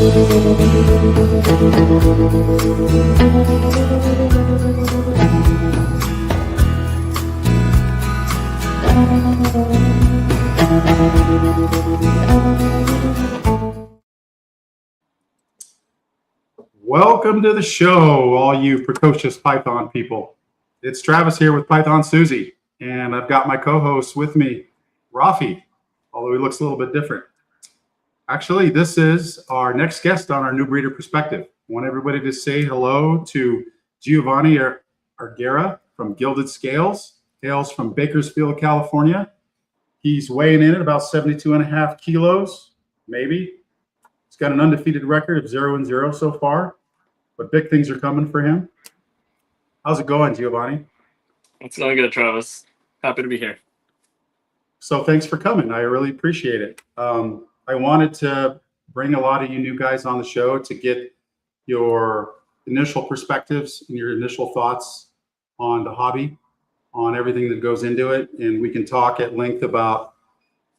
Welcome to the show, all you precocious Python people. It's Travis here with Python Susie, and I've got my co-host with me, Rafi, although he looks a little bit different. Actually, this is our next guest on our New Breeder Perspective. I want everybody to say hello to Geovani Erguera from Gilded Scales, hails from Bakersfield, California. He's weighing in at about 72.5 kilos, maybe. He's got an undefeated record of 0-0 so far, but big things are coming for him. How's it going, Geovani? It's going good, Travis. Happy to be here. So thanks for coming. I really appreciate it. I wanted to bring a lot of you new guys on the show to get your initial perspectives and your initial thoughts on the hobby, on everything that goes into it. And we can talk at length about,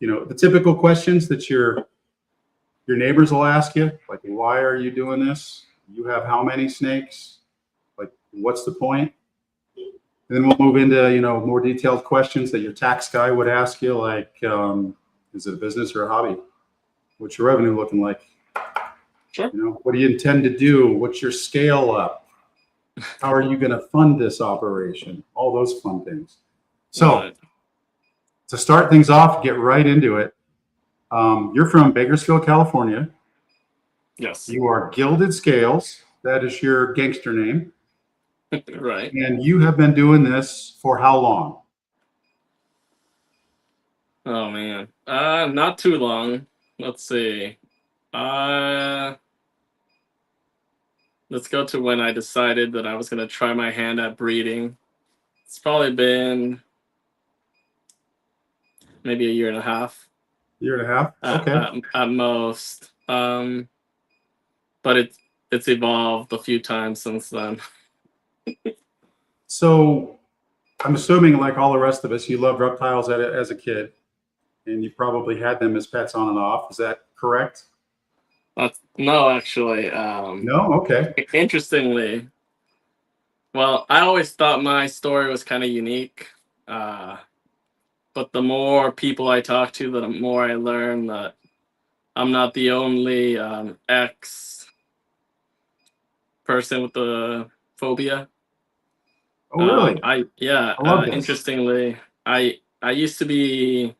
the typical questions that your neighbors will ask you, like, why are you doing this? You have how many snakes? Like, what's the point? And then we'll move into, more detailed questions that your tax guy would ask you, like, is it a business or a hobby? What's your revenue looking like? Sure. What do you intend to do? What's your scale up? How are you going to fund this operation? All those fun things. So to start things off, get right into it. You're from Bakersfield, California. Yes. You are Gilded Scales. That is your gangster name. Right. And you have been doing this for how long? Oh, man. Not too long. Let's see. Let's go to when I decided that I was going to try my hand at breeding. It's probably been maybe a year and a half. Year and a half? Okay. At most. But it's evolved a few times since then. So I'm assuming, like all the rest of us, you loved reptiles as a kid, and you probably had them as pets on and off. Is that correct? No, actually. No? Okay. Interestingly, well, I always thought my story was kind of unique. But the more people I talk to, the more I learn that I'm not the only ex person with the phobia. Oh, really? I love this. Interestingly, I used to be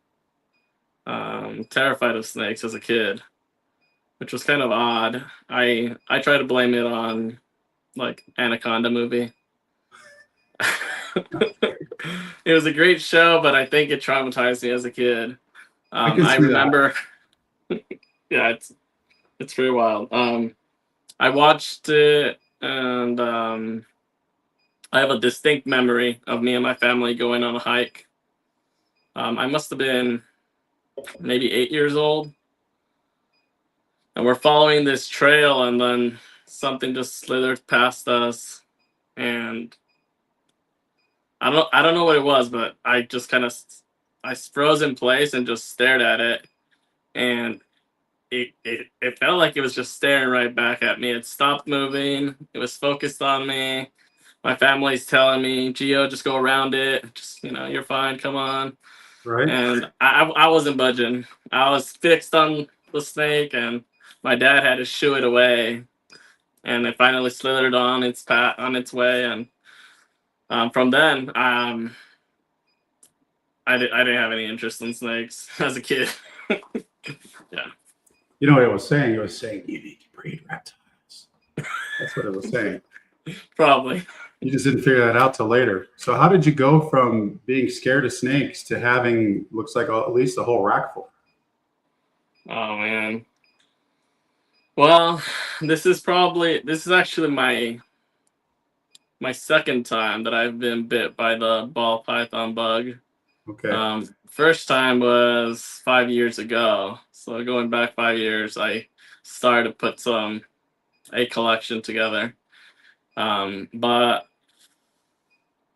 terrified of snakes as a kid, which was kind of odd. I try to blame it on like Anaconda movie. It was a great show, but I think it traumatized me as a kid. I remember yeah, it's pretty wild. I watched it, and I have a distinct memory of me and my family going on a hike. I must have been maybe 8 years old, and we're following this trail, and then something just slithered past us, and I don't know what it was, but I just I froze in place and just stared at it, and it felt like it was just staring right back at me. It stopped moving. It was focused on me. My family's telling me, Gio, just go around it. Just, you're fine. Come on. Right. And I wasn't budging. I was fixed on the snake, and my dad had to shoo it away. And it finally slithered on its way. And from then, I didn't have any interest in snakes as a kid. Yeah. You know what it was saying? It was saying, you need to breed reptiles. That's what it was saying. Probably. You just didn't figure that out till later. So how did you go from being scared of snakes to having, looks like at least a whole rack full? Oh, man. Well, this is actually my second time that I've been bit by the ball python bug. Okay. First time was 5 years ago. So going back 5 years, I started to put a collection together. But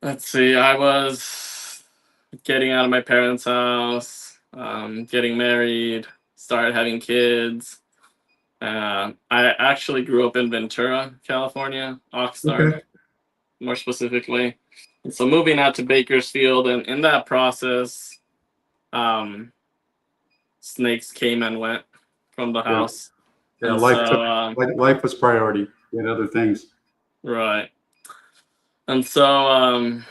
let's see, I was getting out of my parents' house, getting married, started having kids. I actually grew up in Ventura, California, Oxnard, Okay. more specifically. And so moving out to Bakersfield, and in that process, um, snakes came and went from the Yeah. house. Yeah. And so, Life was priority. We had other things. right. And so,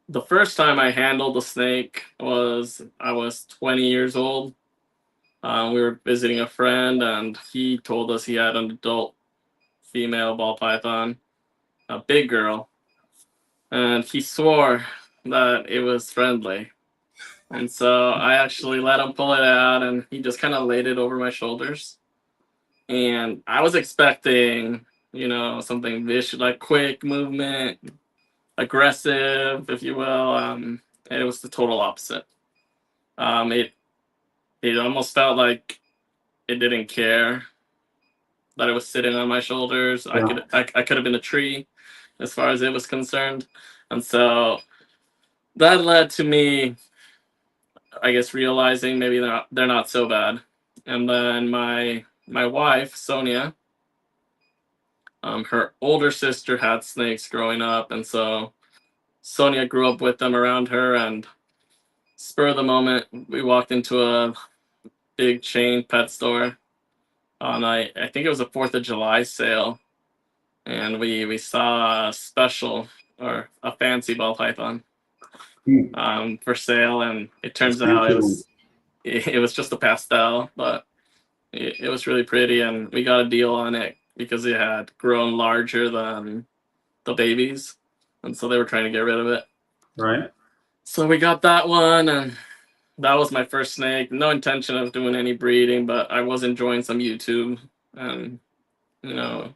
the first time I handled a snake was I was 20 years old. We were visiting a friend, and he told us he had an adult female ball python, a big girl, and he swore that it was friendly. And so I actually let him pull it out, and he just kind of laid it over my shoulders. And I was expecting, something vicious, like quick movement, aggressive, if you will. And it was the total opposite. It almost felt like it didn't care that it was sitting on my shoulders. Yeah. I could have been a tree as far as it was concerned. And so that led to me, I guess, realizing maybe they're not so bad. And then my wife, Sonia, her older sister had snakes growing up, and so Sonia grew up with them around her, and spur of the moment, we walked into a big chain pet store on I think it was a 4th of July sale, and we saw a special, or a fancy ball python, Hmm. for sale, and it That's turns out fancy one. it was just a pastel, but it was really pretty, and we got a deal on it because it had grown larger than the babies, and so they were trying to get rid of it. Right. So we got that one, and that was my first snake. No intention of doing any breeding, but I was enjoying some YouTube, and you know,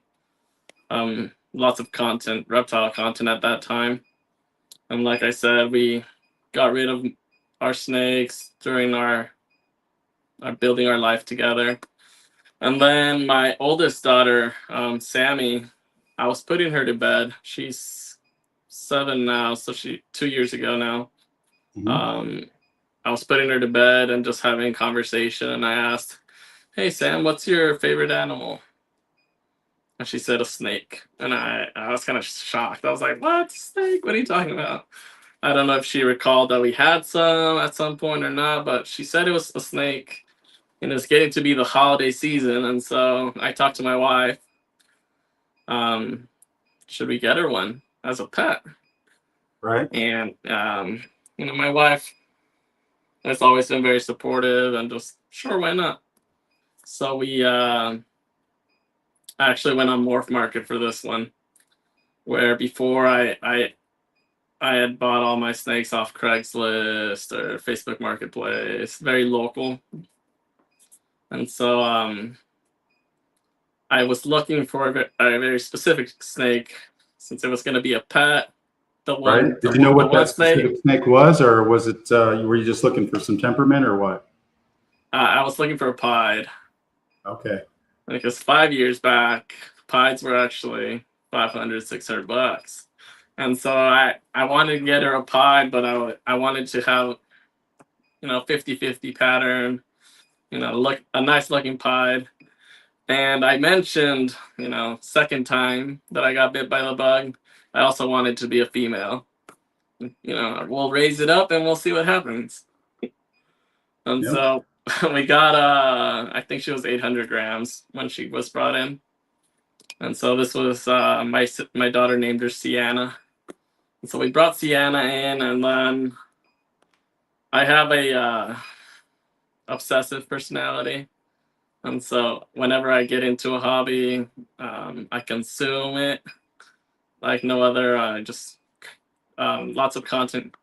lots of content, reptile content at that time. And like I said, we got rid of our snakes during our building our life together. And then my oldest daughter, Sammy, I was putting her to bed. She's 7 now, so 2 years ago now. Mhm. Um, I was putting her to bed and just having a conversation, and I asked, "Hey Sam, what's your favorite animal?" And she said a snake, and I was kind of shocked. I was like, "What, snake? What are you talking about?" I don't know if she recalled that we had some at some point or not, but she said it was a snake, and it's getting to be the holiday season, and so I talked to my wife. Um, should we get her one as a pet? Right. And my wife has always been very supportive and just sure, why not? So we actually went on Morph Market for this one, where before I had bought all my snakes off Craigslist or Facebook Marketplace, very local. And so I was looking for a very specific snake since it was going to be a pet. The one, Right. the, Did you know the what one that snake, specific snake was, or was it? Were you just looking for some temperament, or what? I was looking for a pied. Okay. Because 5 years back, pieds were actually 500, $600. And so I wanted to get her a pied, but I wanted to have, 50-50 pattern, look a nice looking pied. And I mentioned, second time that I got bit by the bug, I also wanted to be a female. We'll raise it up and we'll see what happens. And Yep. so we got, I think she was 800 grams when she was brought in. And so this was my daughter named her Sienna. And so we brought Sienna in, and then I have a obsessive personality. And so whenever I get into a hobby, I consume it like no other. Just lots of content.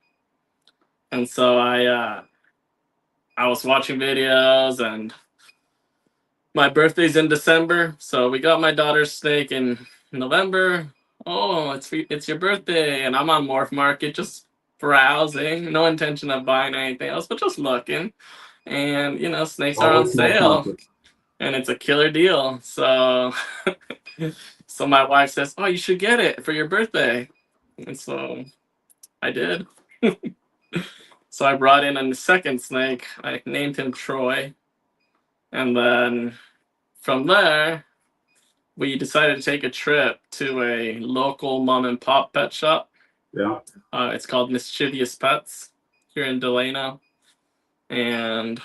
And so I was watching videos, and my birthday's in December, so we got my daughter's snake in November. Oh, it's your birthday, and I'm on Morph Market just browsing, no intention of buying anything else, but just looking. And snakes are on Always more sale, market. and it's a killer deal. So so my wife says, "Oh, you should get it for your birthday." And so I did. So I brought in a second snake. I named him Troy. And then from there, we decided to take a trip to a local mom and pop pet shop. Yeah. It's called Mischievous Pets here in Delano. And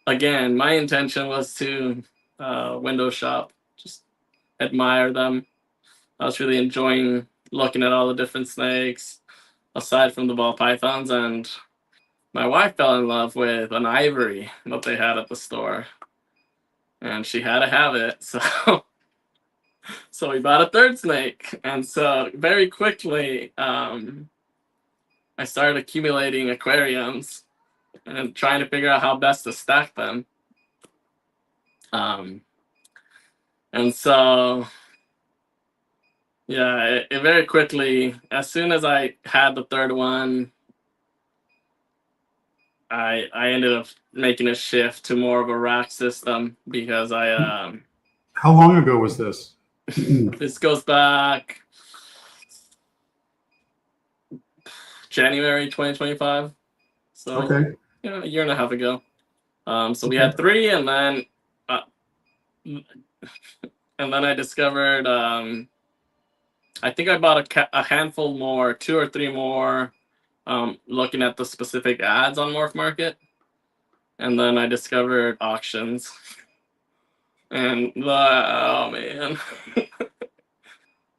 again, my intention was to window shop, just admire them. I was really enjoying looking at all the different snakes, aside from the ball pythons. And my wife fell in love with an ivory that they had at the store, and she had to have it. So we bought a third snake, and so very quickly, I started accumulating aquariums and trying to figure out how best to stack them. And so, yeah, it very quickly, as soon as I had the third one, I ended up making a shift to more of a rack system because How long ago was this? this goes back January 2025. So Okay. a year and a half ago. So we had 3, and then I discovered I think I bought a handful more, 2 or 3 more, looking at the specific ads on Morph Market, and then I discovered auctions, and oh man.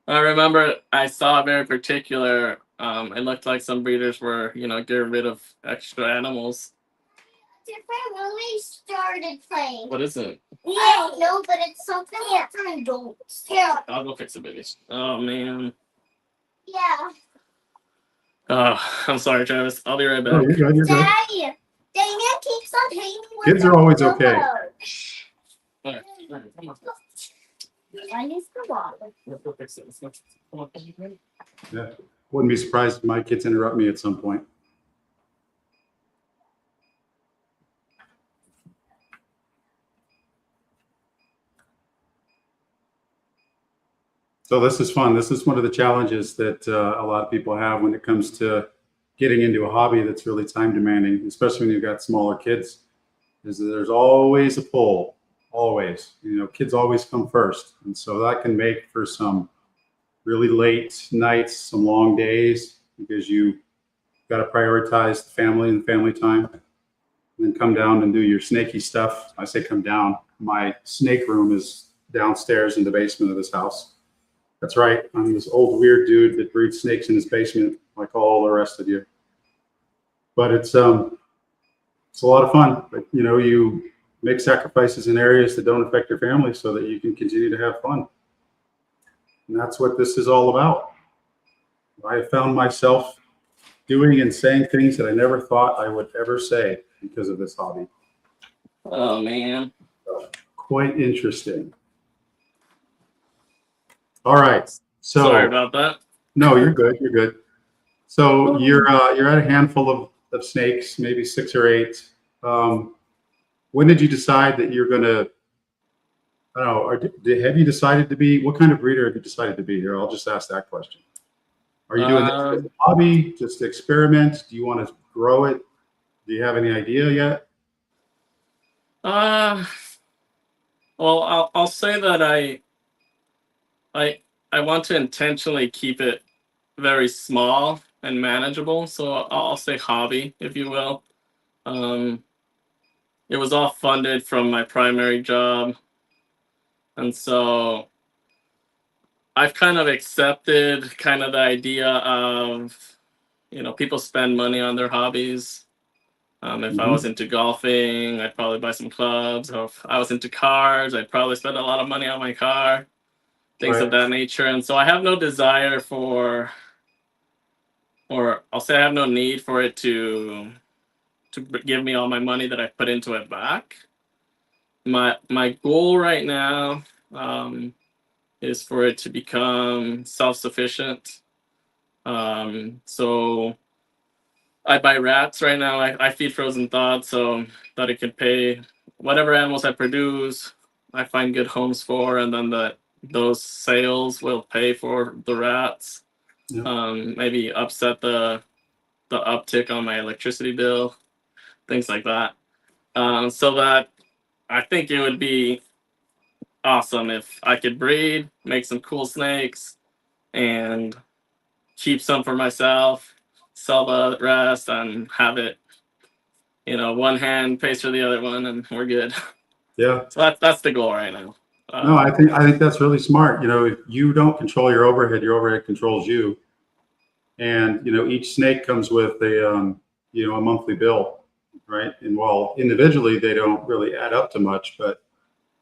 I remember I saw a very particular. It looked like some breeders were, getting rid of extra animals. When we started playing. What is it? I don't know, but it's something for adults. Here. I'll go fix it, baby. Oh man. Yeah. Oh, I'm sorry, Travis. I'll be right back. Oh, you're good. You're good. Daddy, Damien keeps on hitting me with Kids are always okay. All right, come on. I used to walk. Let's go fix it. Come on. Yeah. Wouldn't be surprised if my kids interrupt me at some point. So this is fun. This is one of the challenges that a lot of people have when it comes to getting into a hobby that's really time demanding, especially when you've got smaller kids, is that there's always a pull, always. Kids always come first. And so that can make for some really late nights, some long days, because you got to prioritize the family and family time, and then come down and do your snaky stuff. I say come down. My snake room is downstairs in the basement of this house. That's right. I'm this old weird dude that breeds snakes in his basement, like all the rest of you. But it's a lot of fun. But you make sacrifices in areas that don't affect your family so that you can continue to have fun. And that's what this is all about. I have found myself doing and saying things that I never thought I would ever say because of this hobby. Oh man. Quite interesting. All right. So sorry about that. No, you're good. You're good. So you're at a handful of snakes, maybe 6 or 8. When did you decide that you're gonna? I don't know. Have you decided to be? What kind of breeder have you decided to be here? I'll just ask that question. Are you doing this as a hobby, just to experiment? Do you want to grow it? Do you have any idea yet? Well, I'll say that I want to intentionally keep it very small and manageable. So I'll say hobby, if you will. It was all funded from my primary job. And so I've kind of accepted kind of the idea of, people spend money on their hobbies. If I was into golfing, I'd probably buy some clubs. Or if I was into cars, I'd probably spend a lot of money on my car. Things of that nature. And so I have no desire for, or I'll say I have no need for it to give me all my money that I put into it back. My goal right now is for it to become self-sufficient. So I buy rats right now. I feed frozen thawed so that it can pay whatever animals I produce. I find good homes for, and then those sales will pay for the rats. Yeah. Maybe upset the uptick on my electricity bill, things like that. So that I think it would be awesome if I could breed, make some cool snakes, and keep some for myself, sell the rest, and have it, one hand pays for the other one, and we're good. Yeah. So that's the goal right now. No, I think that's really smart. If you don't control your overhead controls you. And each snake comes with a monthly bill, right? And while individually they don't really add up to much, but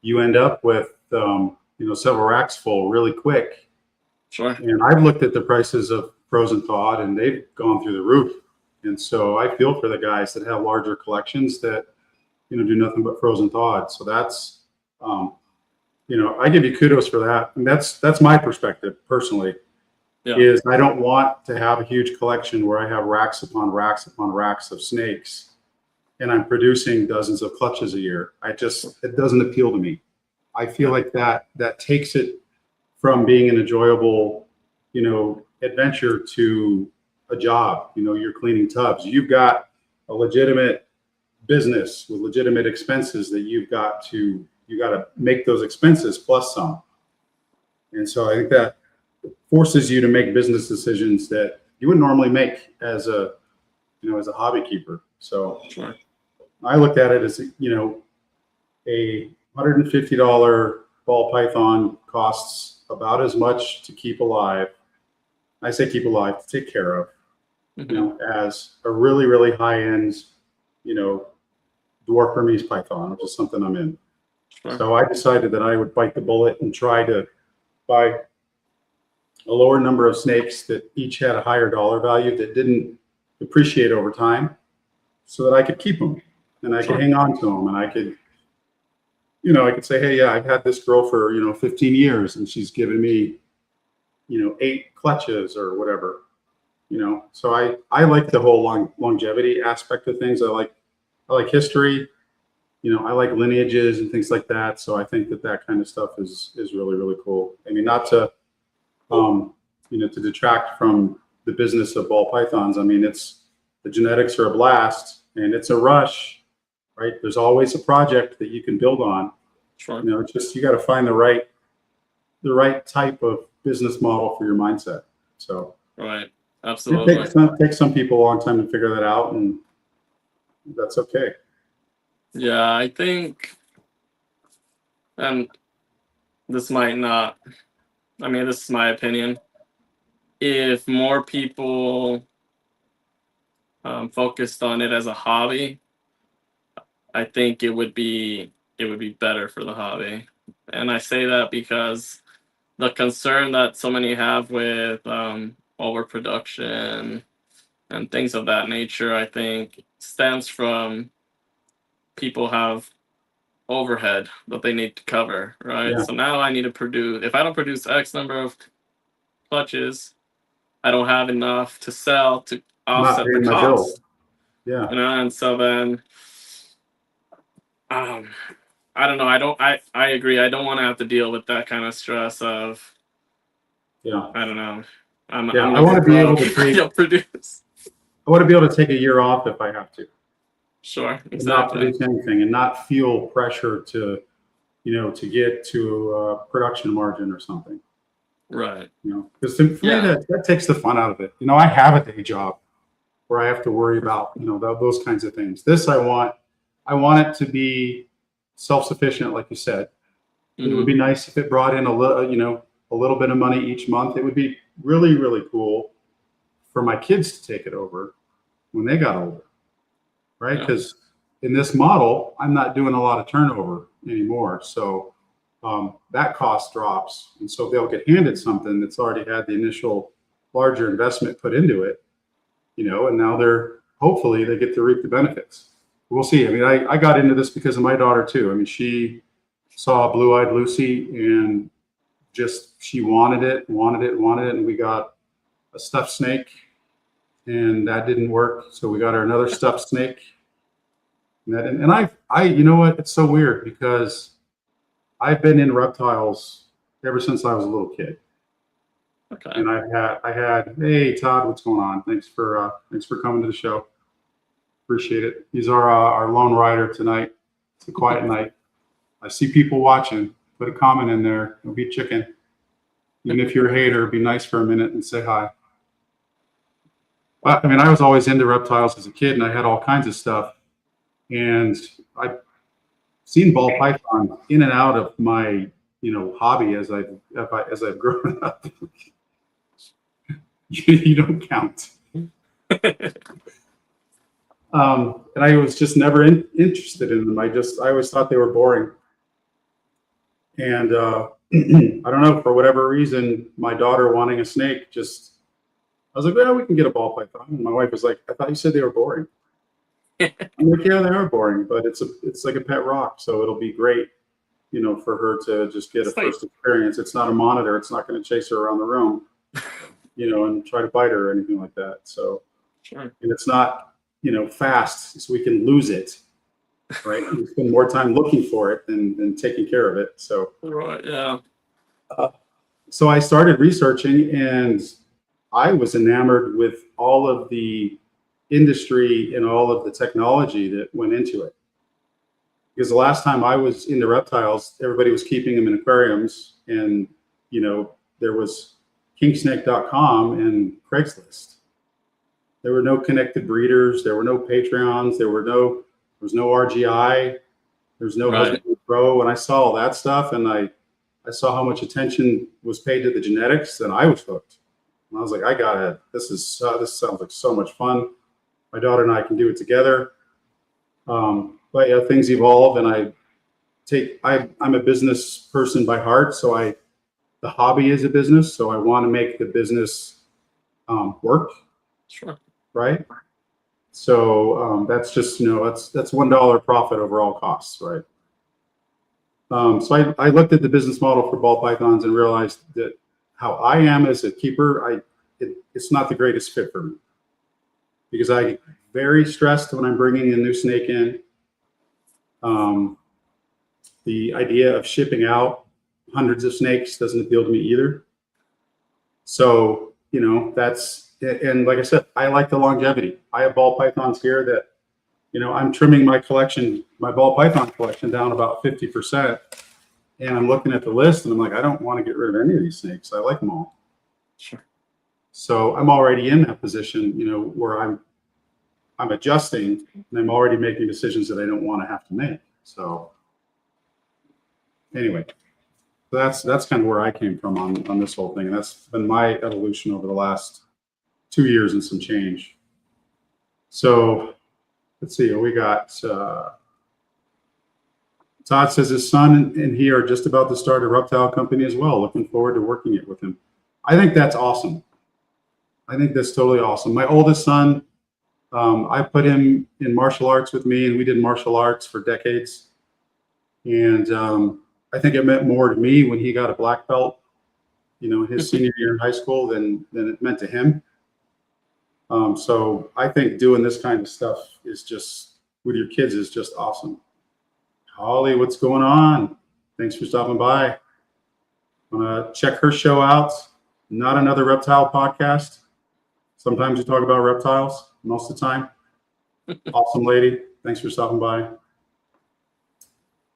you end up with several racks full really quick. Sure. And I've looked at the prices of frozen thawed, and they've gone through the roof. And so I feel for the guys that have larger collections that do nothing but frozen thawed. So that's I give you kudos for that. And that's my perspective personally. Yeah. Is I don't want to have a huge collection where I have racks upon racks upon racks of snakes and I'm producing dozens of clutches a year. It doesn't appeal to me. I feel like that takes it from being an enjoyable, adventure to a job. You're cleaning tubs. You've got a legitimate business with legitimate expenses that you got to make those expenses plus some. And so I think that forces you to make business decisions that you wouldn't normally make as a hobby keeper. So sure. I looked at it as a $150 ball python costs about as much to keep alive. I say keep alive, to take care of, as a really, really high end, dwarf Burmese python, which is something I'm in. Sure. So I decided that I would bite the bullet and try to buy a lower number of snakes that each had a higher dollar value that didn't depreciate over time, so that I could keep them and I could hang on to them, and I could, I could say, hey, yeah, I've had this girl for 15 years and she's given me 8 clutches or whatever. So I like the whole longevity aspect of things. I like history. I like lineages and things like that. So I think that kind of stuff is really, really cool. I mean, not to to detract from the business of ball pythons. I mean, the genetics are a blast and it's a rush, right? There's always a project that you can build on. Sure. It's just, you got to find the right type of business model for your mindset. So right. Absolutely. It takes some people a long time to figure that out, and that's okay. Yeah, I think, and this might not, this is my opinion. If more people focused on it as a hobby, I think it would be better for the hobby. And I say that because the concern that so many have with overproduction and things of that nature, I think stems from people have overhead that they need to cover, right? Yeah. So now I need to produce, if I don't produce X number of clutches, I don't have enough to sell to offset the cost. Yeah. And so then I don't know. I agree. I don't want to have to deal with that kind of stress of, I don't know. I want to be able to produce. I want to be able to take a year off if I have to. Sure, exactly. Not produce anything and not feel pressure to get to a production margin or something. Right. Because for me, that takes the fun out of it. I have a day job where I have to worry about, those kinds of things. This, I want it to be self-sufficient, like you said. Mm-hmm. It would be nice if it brought in a little bit of money each month. It would be really, really cool for my kids to take it over when they got older, right? Because in this model, I'm not doing a lot of turnover anymore. So that cost drops. And so they'll get handed something that's already had the initial larger investment put into it, and now hopefully they get to reap the benefits. We'll see. I mean, I got into this because of my daughter too. I mean, she saw Blue-Eyed Lucy and she wanted it. And we got a stuffed snake and that didn't work. So we got her another stuffed snake. And I you know what? It's so weird because I've been in reptiles ever since I was a little kid. Okay. And I had, hey Todd, what's going on? Thanks for coming to the show. Appreciate it. He's our lone rider tonight. It's a quiet night. I see people watching, Put a comment in there. Don't be chicken. Even if you're a hater, be nice for a minute and say hi. I mean, I was always into reptiles as a kid, and I had all kinds of stuff. And I've seen ball python in and out of my, hobby as I've grown up. You don't count. And I was just never interested in them. I always thought they were boring. And I don't know, for whatever reason, my daughter wanting a snake, I was like, well, we can get a ball python. And my wife was like, I thought you said they were boring. I'm like, yeah, they are boring, but it's like a pet rock, so it'll be great, for her to just get a first experience. It's not a monitor. It's not going to chase her around the room, and try to bite her or anything like that. So, Sure. And it's not, fast, so we can lose it, right? We spend more time looking for it than taking care of it. So, right, yeah. So I started researching, and I was enamored with all of the industry and all of the technology that went into it. Because the last time I was into reptiles, everybody was keeping them in aquariums, and there was kingsnake.com and Craigslist. There were no connected breeders. There were no Patreons. There was no RGI. There's no Right. Husband Pro. And I saw all that stuff, and I saw how much attention was paid to the genetics, and I was hooked. And I was like, this sounds like so much fun. My daughter and I can do it together. But yeah, things evolve, and I'm a business person by heart. So the hobby is a business. So I want to make the business work. Sure. Right. So that's just, that's $1 profit over all costs. Right. So I looked at the business model for ball pythons and realized that how I am as a keeper, it's not the greatest fit for me, because I get very stressed when I'm bringing a new snake in. The idea of shipping out hundreds of snakes doesn't appeal to me either. So, and like I said, I like the longevity. I have ball pythons here that, I'm trimming my ball python collection down about 50%. And I'm looking at the list, and I'm like, I don't want to get rid of any of these snakes. I like them all. Sure. So I'm already in that position, where I'm adjusting, and I'm already making decisions that I don't want to have to make. So anyway, that's kind of where I came from on this whole thing. And that's been my evolution over the last 2 years and some change. So let's see, we got Todd says his son and he are just about to start a reptile company as well. Looking forward to working it with him. I think that's awesome. I think that's totally awesome. My oldest son, I put him in martial arts with me, and we did martial arts for decades. And I think it meant more to me when he got a black belt, his senior year in high school than it meant to him. So I think doing this kind of stuff is just, with your kids, is just awesome. Holly, what's going on? Thanks for stopping by. Want to check her show out. Not Another Reptile Podcast. Sometimes we talk about reptiles, most of the time. Awesome lady. Thanks for stopping by.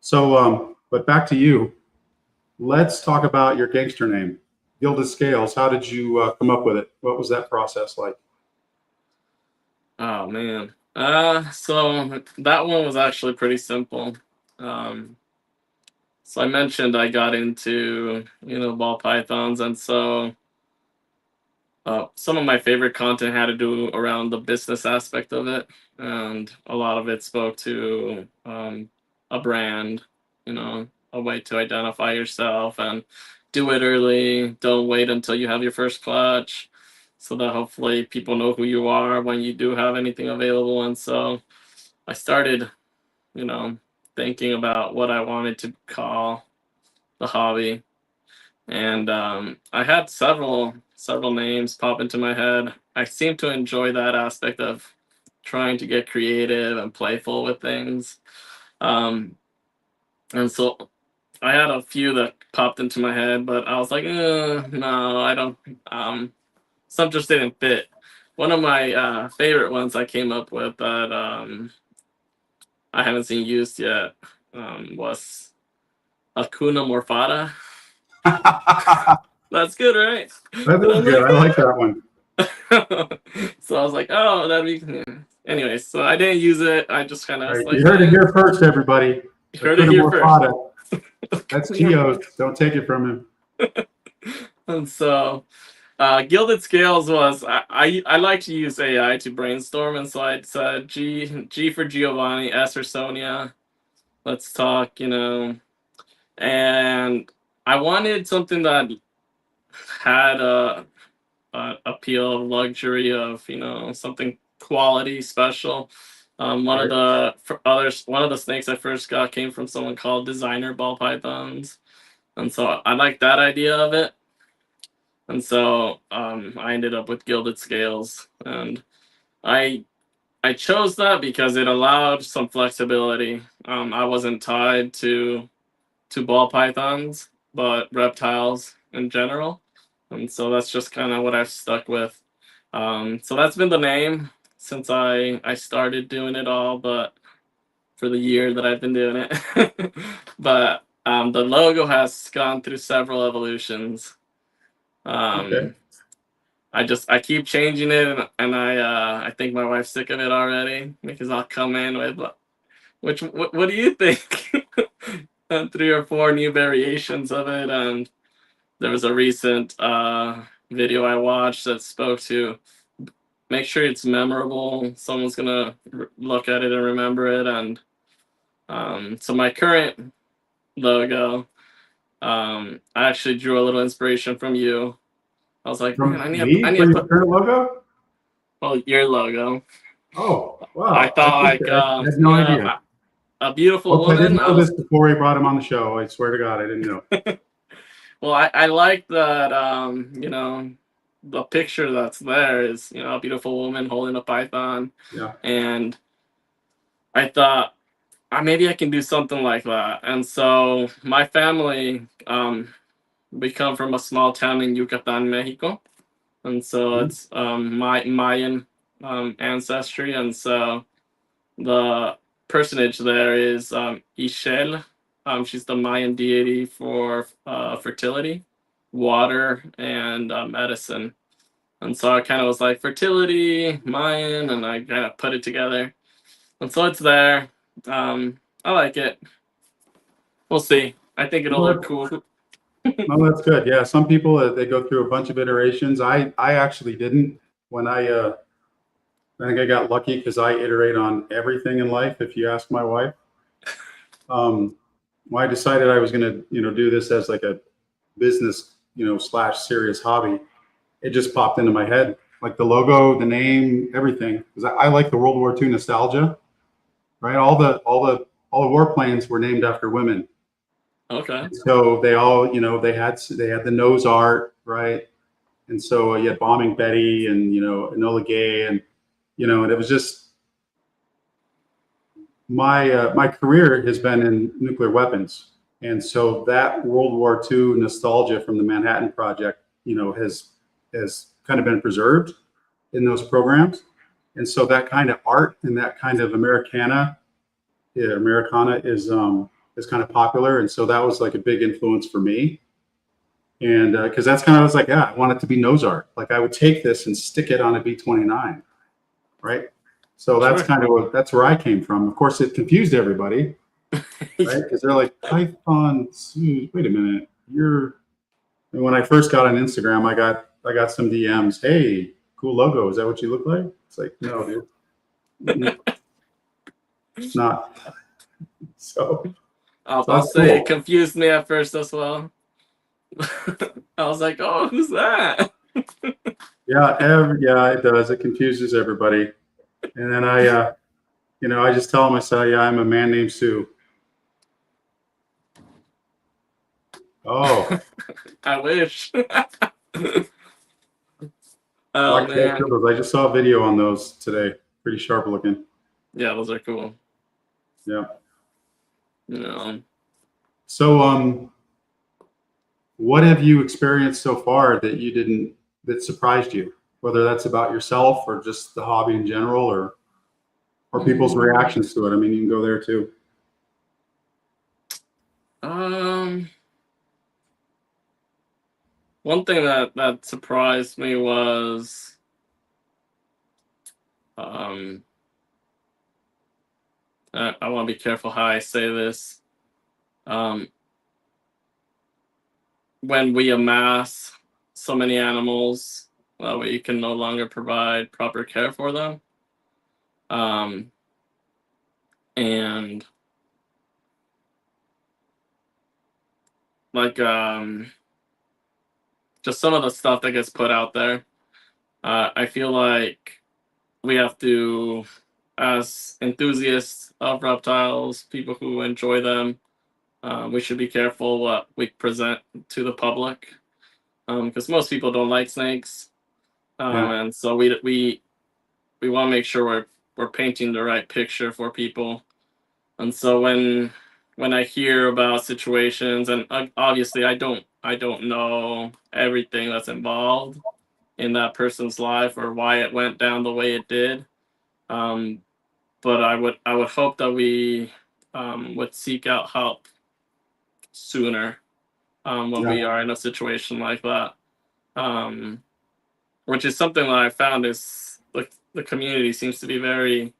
So, but back to you. Let's talk about your gangster name, Gilded Scales. How did you come up with it? What was that process like? Oh man. So that one was actually pretty simple. So I mentioned I got into, ball pythons, and so some of my favorite content had to do around the business aspect of it, and a lot of it spoke to a brand, a way to identify yourself and do it early. Don't wait until you have your first clutch, so that hopefully people know who you are when you do have anything available. And so I started, thinking about what I wanted to call the hobby, and I had several names pop into my head. I seem to enjoy that aspect of trying to get creative and playful with things, and so I had a few that popped into my head, but I was like, no, I don't. Some just didn't fit. One of my favorite ones I came up with that I haven't seen used yet was Hakuna Morfata. That That's good, right? is good. I like that one. So I was like, oh, that'd be. Anyway, so I didn't use it. I just kind of All was right, like, you heard it here first, everybody. heard it here first. That's Geo's. Don't take it from him. And so, Gilded Scales was I like to use AI to brainstorm, and so I said G for Giovanni, S for Sonia. Let's talk, and I wanted something that had a appeal of luxury of something quality special. One of the snakes I first got came from someone called Designer Ball Pythons, and so I like that idea of it. And so I ended up with Gilded Scales, and I chose that because it allowed some flexibility. I wasn't tied to ball pythons, but reptiles in general, and so that's just kind of what I've stuck with. So that's been the name since I started doing it all, but for the year that I've been doing it. But the logo has gone through several evolutions. Okay. I keep changing it, and I think my wife's sick of it already because I'll come in with, what do you think? And 3 or 4 new variations of it, and there was a recent video I watched that spoke to make sure it's memorable. Someone's gonna look at it and remember it, and so my current logo, I actually drew a little inspiration from you. I was like, From man, I me need for to your put current logo? your logo. Oh, wow. I thought I had no idea. a beautiful Oops, I woman. didn't know this before we brought him on the show. I swear to God, I didn't know. Well, I like that. The picture that's there is a beautiful woman holding a python. Yeah. And I thought maybe I can do something like that. And so my family, we come from a small town in Yucatan, Mexico, and so it's my Mayan ancestry, and so the personage there is Ixchel. She's the Mayan deity for fertility, water, and medicine. And so I kind of was like fertility, Mayan, and I kind of put it together. And so it's there. I like it. We'll see. I think it'll look cool. No, that's good. Yeah, some people they go through a bunch of iterations. I actually didn't. When I think I got lucky because I iterate on everything in life. If you ask my wife, when I decided I was going to do this as like a business / serious hobby, it just popped into my head, like the logo, the name, everything. Because I like the World War II nostalgia, right? All the warplanes were named after women. Okay. So they all, they had the nose art, right? And so you had Bombing Betty and Enola Gay, and and it was just my career has been in nuclear weapons, and so that World War II nostalgia from the Manhattan Project, has kind of been preserved in those programs, and so that kind of art and that kind of Americana is kind of popular, and so that was like a big influence for me. And because that's kind of, I was like, yeah, I want it to be nose art. Like I would take this and stick it on a B-29, right? So that's kind of that's where I came from. Of course, it confused everybody, right? Because they're like, Python, wait a minute, and when I first got on Instagram, I got some DMs. Hey, cool logo. Is that what you look like? It's like, no, dude, it's not. So I'll say cool. It confused me at first as well. I was like, oh, who's that? Yeah, it does. It confuses everybody. And then I just tell them, I say, yeah, I'm a man named Sue. Oh. I wish. Oh, man. I just saw a video on those today. Pretty sharp looking. Yeah, those are cool. Yeah. So, what have you experienced so far that surprised you? Whether that's about yourself or just the hobby in general, or people's reactions to it. I mean, you can go there too. one thing that surprised me was I want to be careful how I say this. When we amass so many animals, we can no longer provide proper care for them. And like just some of the stuff that gets put out there, I feel like we have to, as enthusiasts of reptiles, people who enjoy them, we should be careful what we present to the public, because most people don't like snakes, and so we want to make sure we're painting the right picture for people. And so when I hear about situations, and obviously I don't know everything that's involved in that person's life or why it went down the way it did, but I would hope that we would seek out help sooner when we are in a situation like that, which is something that I found is like the community seems to be very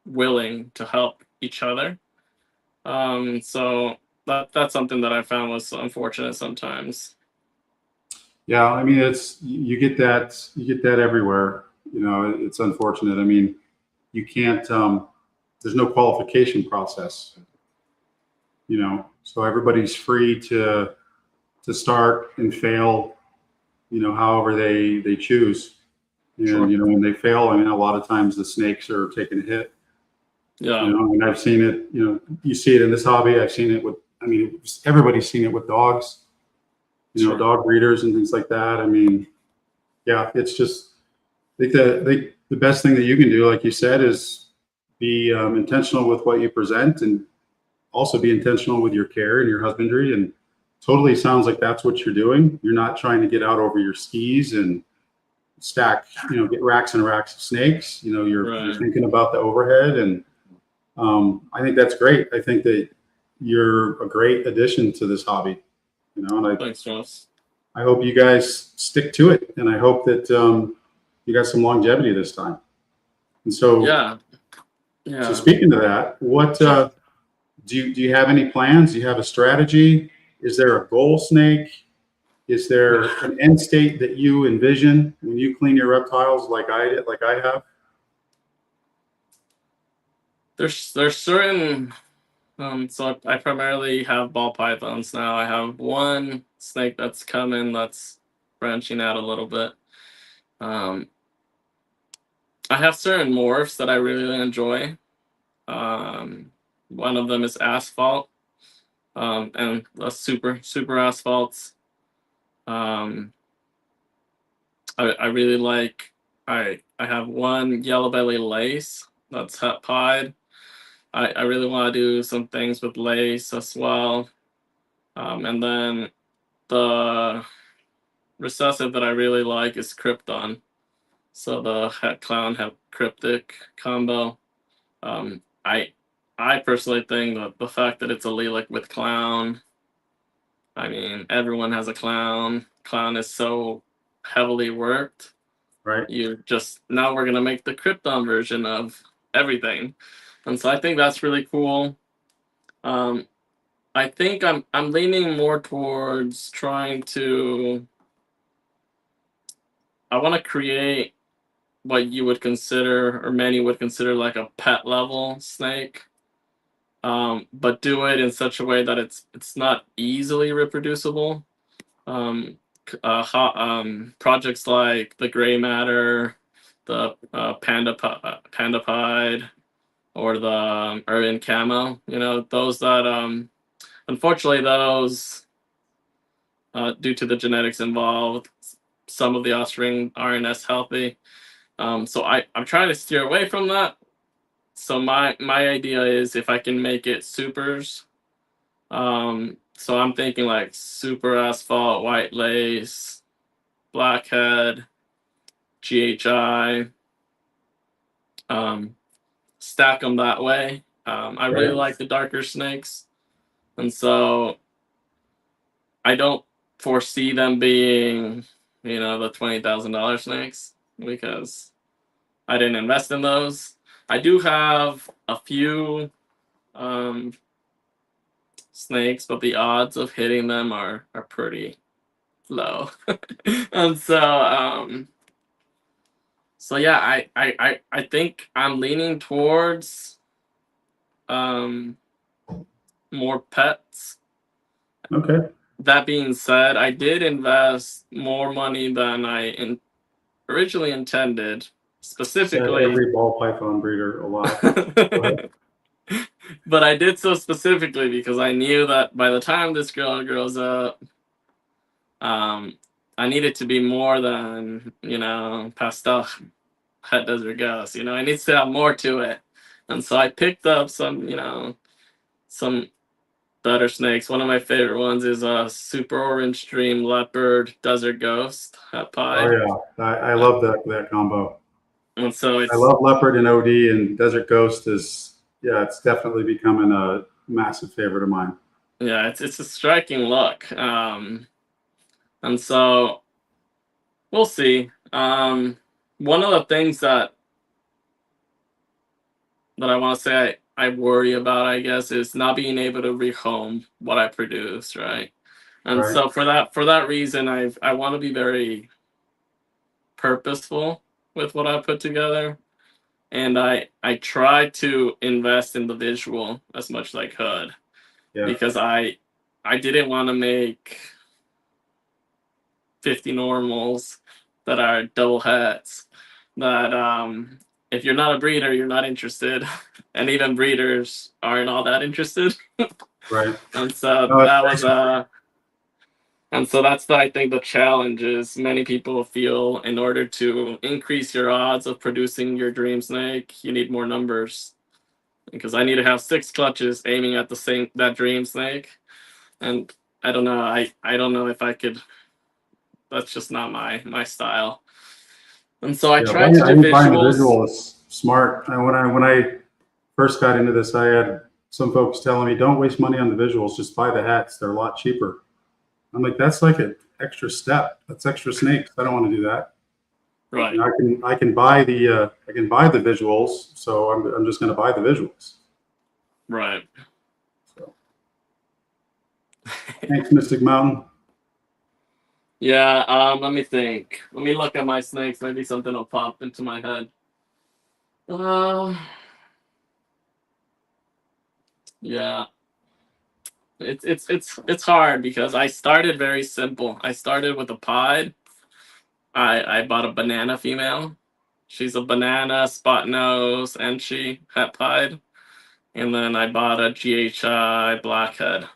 willing to help each other. So that's something that I found was unfortunate sometimes. Yeah, I mean, you get that everywhere. You know, it's unfortunate. I mean, you can't. There's no qualification process. You know, so everybody's free to start and fail. You know, however they choose. And Sure. you know, when they fail, I mean, a lot of times the snakes are taking a hit. Yeah. You know, and I've seen it. You know, you see it in this hobby. I've seen it with. I mean, everybody's seen it with dogs. You know, Sure. dog breeders and things like that. I mean, yeah, it's just. I think the best thing that you can do, like you said, is be intentional with what you present, and also be intentional with your care and your husbandry. And totally sounds like that's what you're doing. You're not trying to get out over your skis and stack, you know, get racks and racks of snakes. You know, you're thinking about the overhead, and I think that's great. I think that you're a great addition to this hobby. You know, and Thanks, Ross. I hope you guys stick to it, and I hope that you got some longevity this time. And so, Yeah. So speaking of that, what do you have any plans? Do you have a strategy? Is there a goal snake? Is there an end state that you envision when you clean your reptiles like I did, like I have? There's certain so I primarily have ball pythons now. I have one snake that's coming that's branching out a little bit. I have certain morphs that I really enjoy. One of them is asphalt, and the super asphalts. I really like. I have one yellow belly lace that's het pied. I really want to do some things with lace as well. And then the recessive that I really like is Krypton. So the het clown het cryptic combo. I personally think that the fact that it's a lilac with clown. I mean, everyone has a clown. Clown is so heavily worked. Right. You just now we're gonna make the Krypton version of everything, and so I think that's really cool. I think I'm leaning more towards trying to. I want to create what you would consider, or many would consider, like a pet level snake, but do it in such a way that it's not easily reproducible. Projects like the gray matter, the panda pied, or the urban camo. You know, those that unfortunately those due to the genetics involved, some of the offspring aren't as healthy. So I'm trying to steer away from that. So my idea is if I can make it supers. So I'm thinking like super asphalt, white lace, blackhead, GHI. Stack them that way. I really like the darker snakes, and so I don't foresee them being, you know, the $20,000 snakes because I didn't invest in those. I do have a few snakes, but the odds of hitting them are pretty low. And so yeah, I think I'm leaning towards more pets. Okay. That being said, I did invest more money than I originally intended, Said specifically. every ball python breeder alive. But I did so specifically because I knew that by the time this girl grows up, I need it to be more than, you know, pastel het desert ghost. You know, it needs to have more to it. And so I picked up some, you know, some better snakes. One of my favorite ones is a super orange stream leopard desert ghost het pied. Oh yeah, I love that combo. And so I love leopard and OD, and desert ghost is, yeah, it's definitely becoming a massive favorite of mine. Yeah, it's a striking look. And so we'll see. One of the things that I want to say I worry about, I guess, is not being able to rehome what I produce, right? And Right. so for that reason, I want to be very purposeful with what I put together, and I try to invest in the visual as much as I could, because I didn't want to make 50 normals that are double hets that if you're not a breeder, you're not interested, and even breeders aren't all that interested. Right. And so that was and so that's I think the challenge is many people feel in order to increase your odds of producing your dream snake, you need more numbers. Because I need to have 6 clutches aiming at that dream snake, and I don't know. I don't know if I could. That's just not my style. And so I tried to do Buying the visuals. visual is smart. When I first got into this, I had some folks telling me, "Don't waste money on the visuals. Just buy the hats. They're a lot cheaper." I'm like, that's like an extra step. That's extra snakes. I don't want to do that. Right. You know, I can buy the visuals, so I'm just going to buy the visuals. Right. So. Thanks, Mystic Mountain. Yeah, let me think. Let me look at my snakes. Maybe something will pop into my head. Yeah. It's hard because I started very simple. I started with a pied. I bought a banana female. She's a banana, spot nose, and she het pied. And then I bought a GHI blackhead.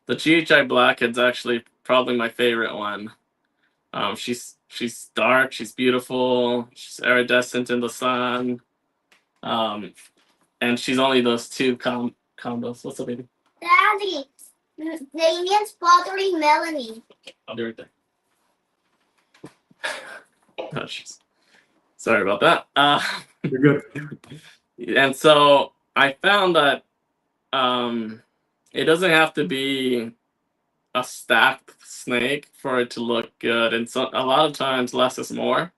The GHI blackhead's actually probably my favorite one. She's dark, she's beautiful, she's iridescent in the sun, and she's only those 2 combos. What's up, baby? Daddy, Damien's bothering Melanie. I'll be right there. Oh, jeez. Sorry about that. You're good. And so I found that it doesn't have to be a stacked snake for it to look good, and so a lot of times less is more.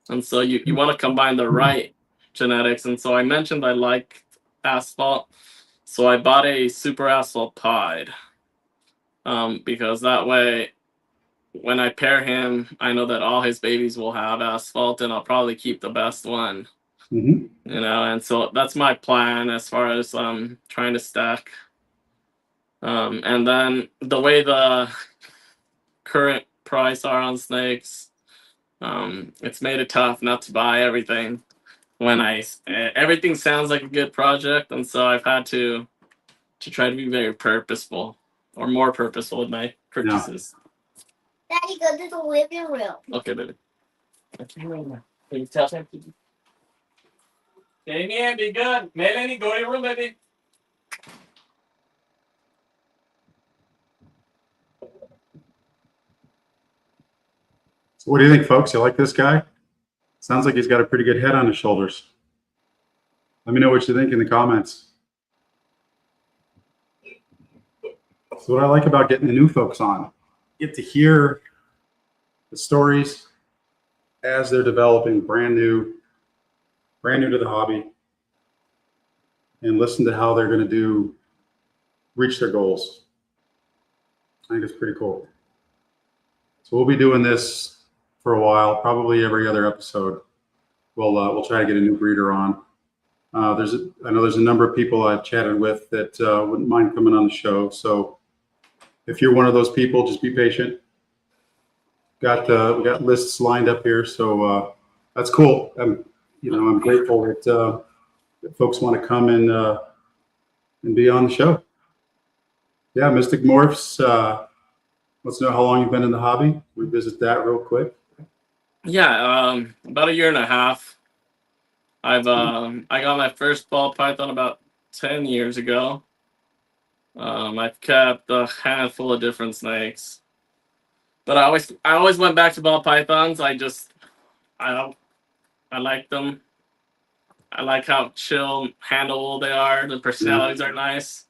And so you want to combine the right genetics. And so I mentioned I like asphalt, so I bought a super asphalt pied, because that way when I pair him, I know that all his babies will have asphalt, and I'll probably keep the best one. Mm-hmm. You know, and so that's my plan as far as trying to stack. And then the way the current price are on snakes, it's made it tough not to buy everything when everything sounds like a good project, and so I've had to try to be very purposeful, or more purposeful with my purchases. Daddy, go to the living room. Okay, baby. Can you tell him? Damien, be good. Melanie, go to your room, baby. So what do you think, folks? You like this guy? Sounds like he's got a pretty good head on his shoulders. Let me know what you think in the comments. So what I like about getting the new folks on, get to hear the stories as they're developing brand new to the hobby, and listen to how they're going to reach their goals. I think it's pretty cool. So we'll be doing this for a while, probably every other episode. We'll try to get a new breeder on. I know there's a number of people I've chatted with that wouldn't mind coming on the show. So if you're one of those people, just be patient. We got lists lined up here, so that's cool. I'm grateful that folks want to come and be on the show. Yeah, Mystic Morphs. Let's know how long you've been in the hobby. Revisit that real quick. Yeah, about a year and a half. I got my first ball python about 10 years ago. I've kept a handful of different snakes, but I always went back to ball pythons. I like them. I like how chill, handleable they are. The personalities are nice.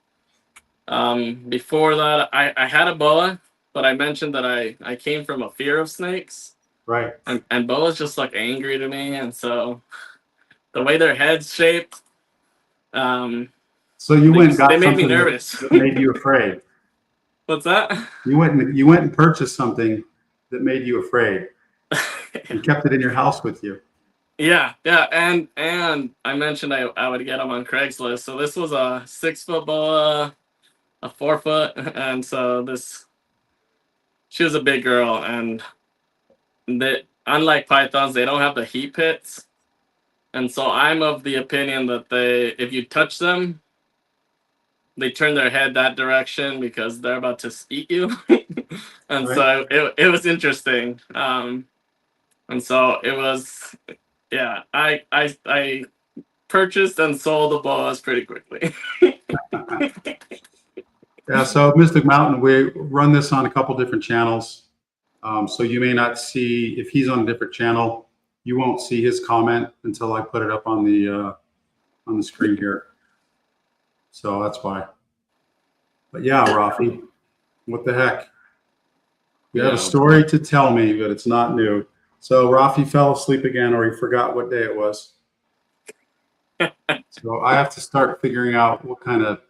Before that, I had a boa, but I mentioned that I came from a fear of snakes. Right. And boas just look angry to me, and so the way their head's shaped, so you went and got they made me something nervous. that made you afraid. What's that? You went and purchased something that made you afraid. You kept it in your house with you. Yeah, and I mentioned I would get them on Craigslist. So this was a 6-foot boa, a 4-foot, and so she was a big girl, and unlike pythons, they don't have the heat pits, and so I'm of the opinion that if you touch them, they turn their head that direction because they're about to eat you. And right. So it was interesting. And so it was, yeah, I purchased and sold the boas pretty quickly. Yeah, so Mystic Mountain, we run this on a couple different channels. So you may not see, if he's on a different channel, you won't see his comment until I put it up on the screen here. So that's why. But yeah, Rafi, what the heck? You have a story to tell me, but it's not new. So Rafi fell asleep again, or he forgot what day it was. So I have to start figuring out what kind of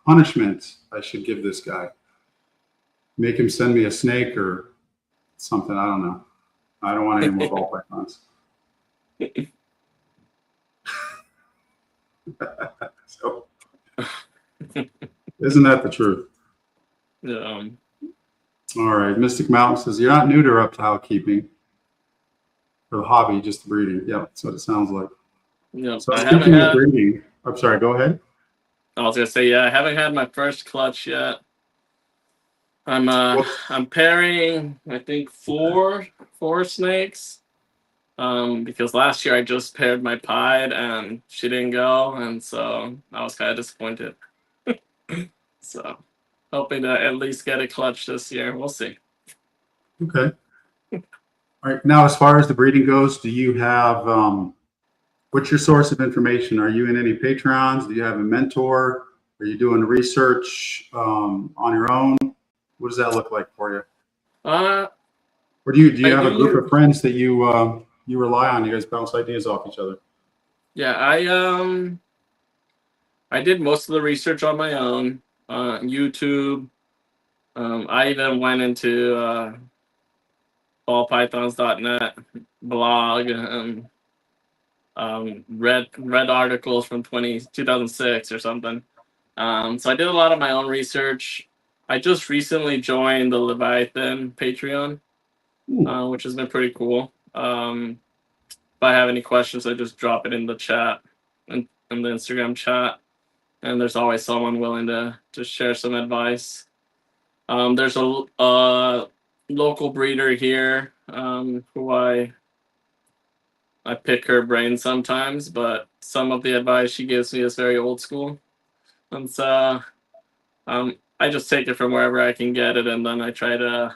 punishment I should give this guy. Make him send me a snake or something. I don't know. I don't want any more ball pythons. So, isn't that the truth? Yeah. All right. Mystic Mountain says, you're not new to reptile keeping or the hobby, just the breeding. Yeah, that's what it sounds like. Yeah. So speaking of breeding, I'm sorry, go ahead. I was gonna say, yeah, I haven't had my first clutch yet. I'm pairing, I think four snakes. Because last year I just paired my pied and she didn't go, and so I was kind of disappointed. So hoping to at least get a clutch this year. We'll see. Okay. All right. Now, as far as the breeding goes, do you have what's your source of information? Are you in any Patreons? Do you have a mentor? Are you doing research on your own? What does that look like for you? Or do you have a group of friends that you rely on? You guys bounce ideas off each other. Yeah, I did most of the research on my own. YouTube. I even went into ballpythons.net blog and read articles from 2006 or something. So I did a lot of my own research. I just recently joined the Leviathan Patreon, which has been pretty cool. If I have any questions, I just drop it in the chat and in the Instagram chat, and there's always someone willing to share some advice. There's a local breeder here who I pick her brain sometimes, but some of the advice she gives me is very old school, and so I just take it from wherever I can get it, and then I try to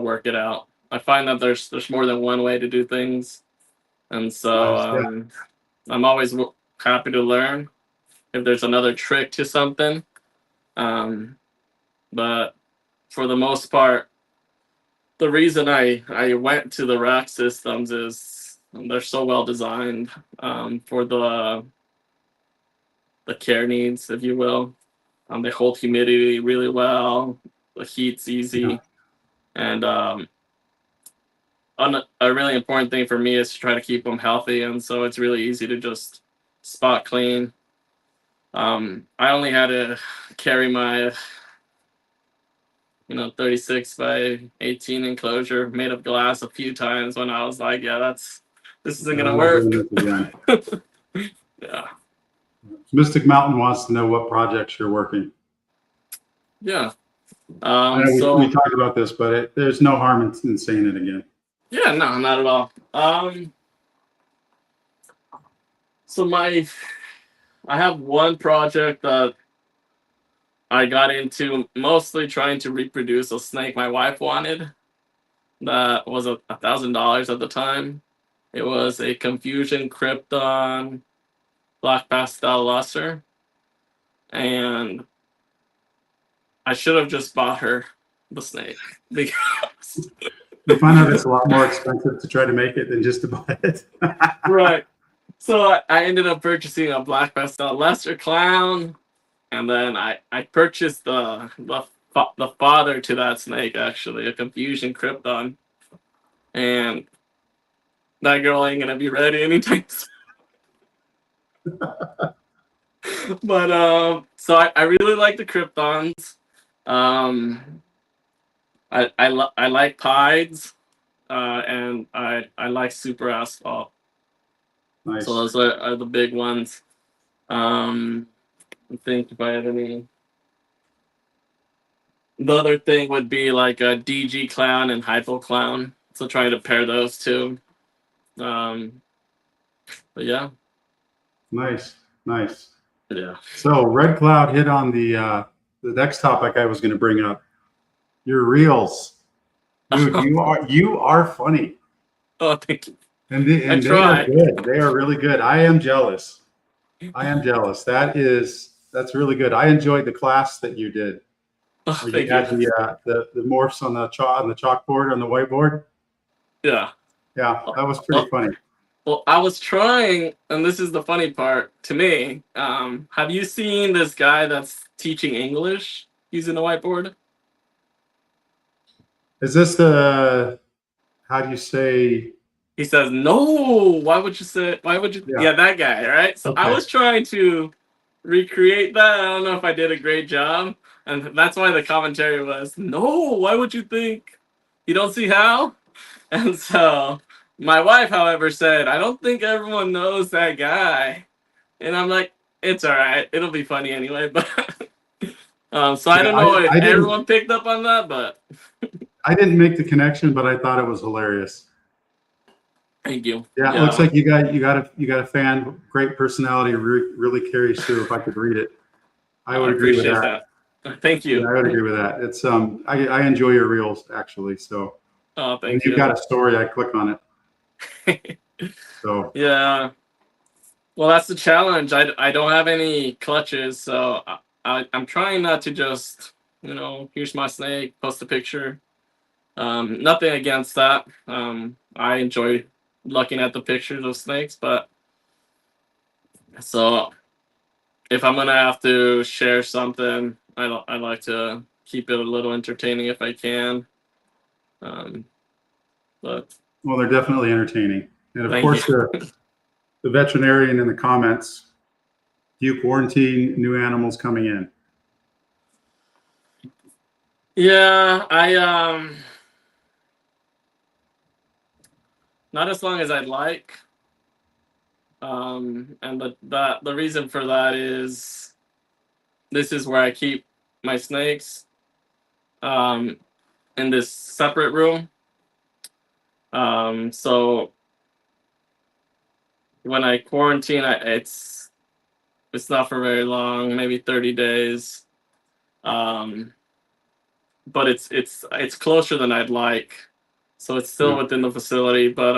work it out. I find that there's more than one way to do things, and so I'm always happy to learn if there's another trick to something. But for the most part, the reason I went to the rack systems is they're so well designed for the care needs, if you will. They hold humidity really well. The heat's easy, and a really important thing for me is to try to keep them healthy, and so it's really easy to just spot clean. I only had to carry my 36 by 18 enclosure made of glass a few times when I was like, yeah, this isn't gonna work. Yeah. Mystic Mountain wants to know what projects you're working. Yeah. I know we talked about this, but there's no harm in saying it again. Yeah, no, not at all. So I have one project that I got into mostly trying to reproduce a snake my wife wanted. That was $1,000 at the time. It was a Confusion Krypton Black Pastel Luster. And I should have just bought her the snake because You find out it's a lot more expensive to try to make it than just to buy it. right. So I ended up purchasing a Black Pastel Luster clown, and then I purchased the father to that snake, actually, a Confusion Krypton, and that girl ain't gonna be ready anytime soon. But so I really like the Kryptons. I like Pides, and I like Super Asphalt. Nice. So those are the big ones. I think if I had any. The other thing would be like a DG Clown and Hypo Clown. So trying to pair those two. But yeah. Nice. Yeah. So Red Cloud hit on the next topic I was going to bring up. Your reels, dude. You are funny. Oh, thank you. And they are good. They are really good. I am jealous. That's really good. I enjoyed the class that you did. Oh, thank you. The morphs on the chalkboard on the whiteboard. Yeah. Yeah, that was pretty funny. Well, I was trying, and this is the funny part to me. Have you seen this guy that's teaching English using a whiteboard? Is this how do you say? He says, no, why would you? Yeah, that guy, right? So okay. I was trying to recreate that. I don't know if I did a great job. And that's why the commentary was, no, why would you think? You don't see how? And so my wife, however, said, I don't think everyone knows that guy. And I'm like, it's all right. It'll be funny anyway. But so I don't know if everyone picked up on that, but I didn't make the connection, but I thought it was hilarious. Thank you. Yeah, it looks like you got a fan. Great personality. Really carries through. If I could read it, I would agree with that. Thank you. Yeah, I would agree with that. It's I enjoy your reels actually. So thank you. You've got a story. I click on it. So yeah. Well, that's the challenge. I don't have any clutches, so I'm trying not to just here's my snake, post a picture. Nothing against that. I enjoy looking at the pictures of snakes, but so if I'm gonna have to share something, I like to keep it a little entertaining if I can. But well, they're definitely entertaining, and of course the veterinarian in the comments. Do you quarantine new animals coming in? Yeah, I not as long as I'd like. And the reason for that is this is where I keep my snakes in this separate room. So when I quarantine, it's not for very long, maybe 30 days. But it's closer than I'd like. So it's still within the facility, but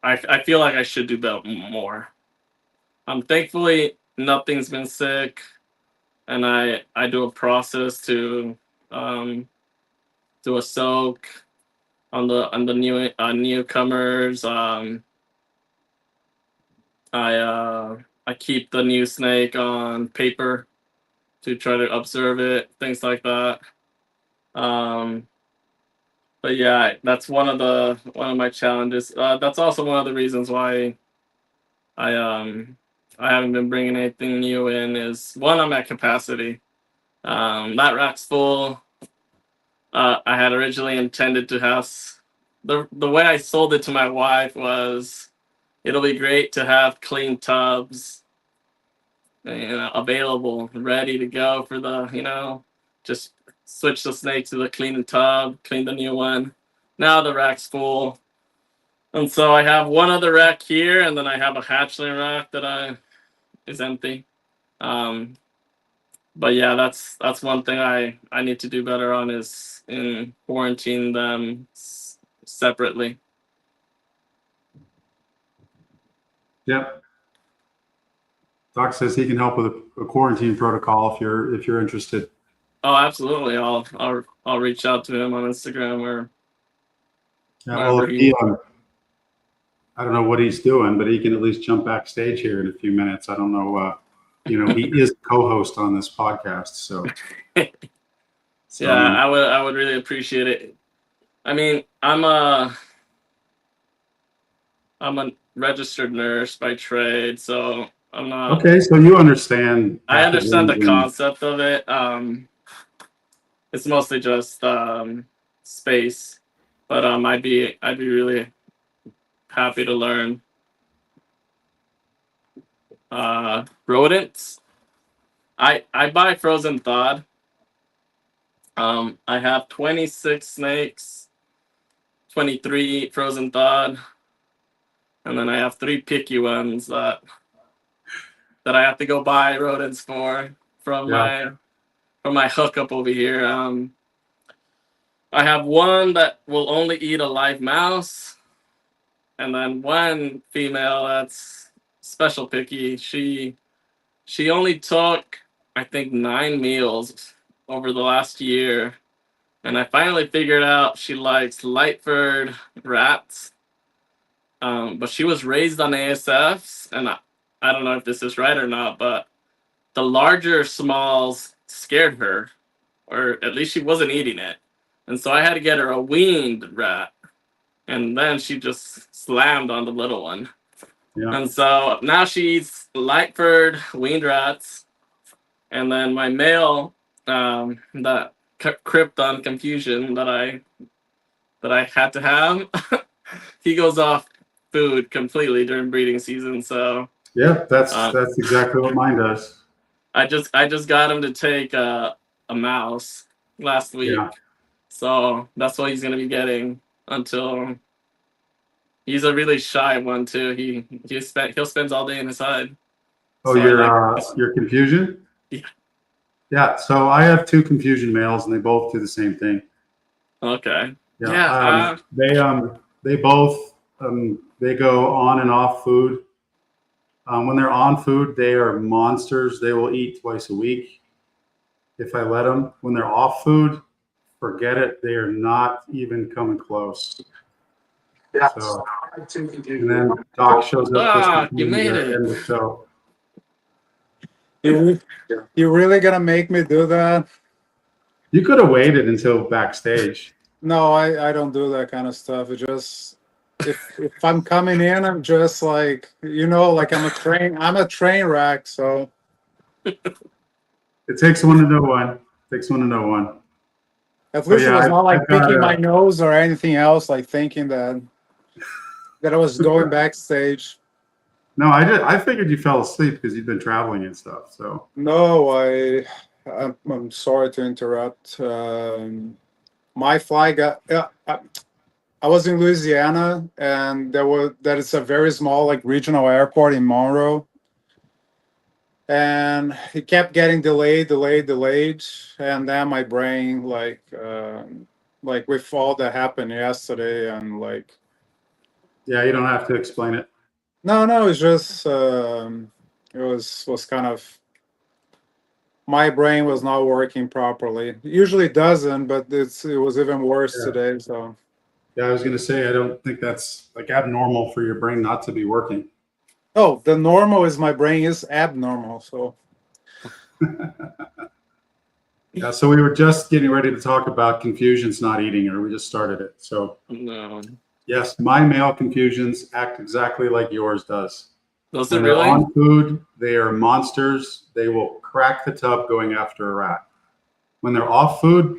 I feel like I should do that more. Thankfully, nothing's been sick, and I do a process to do a soak on the newcomers. I keep the new snake on paper to try to observe it, things like that. But yeah, that's one of my challenges. That's also one of the reasons why I haven't been bringing anything new in. Is one, I'm at capacity. That rack's full. I had originally intended to have the way I sold it to my wife was it'll be great to have clean tubs, available, ready to go for just switch the snake to the clean tub, clean the new one. Now the rack's full. And so I have one other rack here, and then I have a hatchling rack that is empty. But yeah, that's one thing I need to do better on is in quarantine them separately. Yep. Doc says he can help with a quarantine protocol if you're interested. Oh, absolutely. I'll reach out to him on Instagram or well, I don't know what he's doing, but he can at least jump backstage here in a few minutes. I don't know. He is co-host on this podcast, so. Yeah, I would really appreciate it. I mean, I'm a registered nurse by trade, so I'm not. Okay, so you understand. I understand the concept of it. It's mostly just space, but I'd be really happy to learn. Rodents. I buy frozen thawed. I have 26 snakes, 23 frozen thawed, and then I have 3 picky ones that I have to go buy rodents from my hookup over here. I have one that will only eat a live mouse, and then one female that's special picky. She only took, I think, 9 meals over the last year, and I finally figured out she likes light-furred rats. But she was raised on ASFs, and I don't know if this is right or not, but the larger smalls scared her, or at least she wasn't eating it. And so I had to get her a weaned rat, and then she just slammed on the little one. Yeah. And so now she eats light-furred weaned rats, and then my male, that Krypton confusion that I had to have, he goes off food completely during breeding season. So yeah, that's exactly what mine does. I just got him to take a mouse last week. Yeah. So that's what he's gonna be getting until. He's a really shy one too. He'll spend all day inside. Oh, so your confusion? Yeah. Yeah. So I have 2 confusion males, and they both do the same thing. Okay. Yeah. They both they go on and off food. When they're on food, they are monsters. They will eat twice a week if I let them. When they're off food, forget it. They are not even coming close. Yeah. So, and then Doc shows up. You made it. So, you're really gonna make me do that? You could have waited until backstage. No, I don't do that kind of stuff. It just if I'm coming in, I'm just like like I'm a train wreck. So it takes one to know one. At least it was not like picking my nose or anything else, like thinking that I was going backstage. No, I figured you fell asleep because you've been traveling and stuff. So no, I'm sorry to interrupt. My flight got. I was in Louisiana, and that is a very small like regional airport in Monroe, and it kept getting delayed, and then my brain like with all that happened yesterday and like. Yeah, you don't have to explain it. No, it's just It was kind of, my brain was not working properly. It usually doesn't, but it was even worse Yeah. today. So Yeah, I was going to say, I don't think that's like abnormal for your brain not to be working. oh, the normal is my brain is abnormal. So Yeah, so we were just getting ready to talk about confusions not eating, or we just started it. So No. yes, my male confusions act exactly like yours does. Does it When they're really? on food, they are monsters. They will crack the tub going after a rat. When they're off food,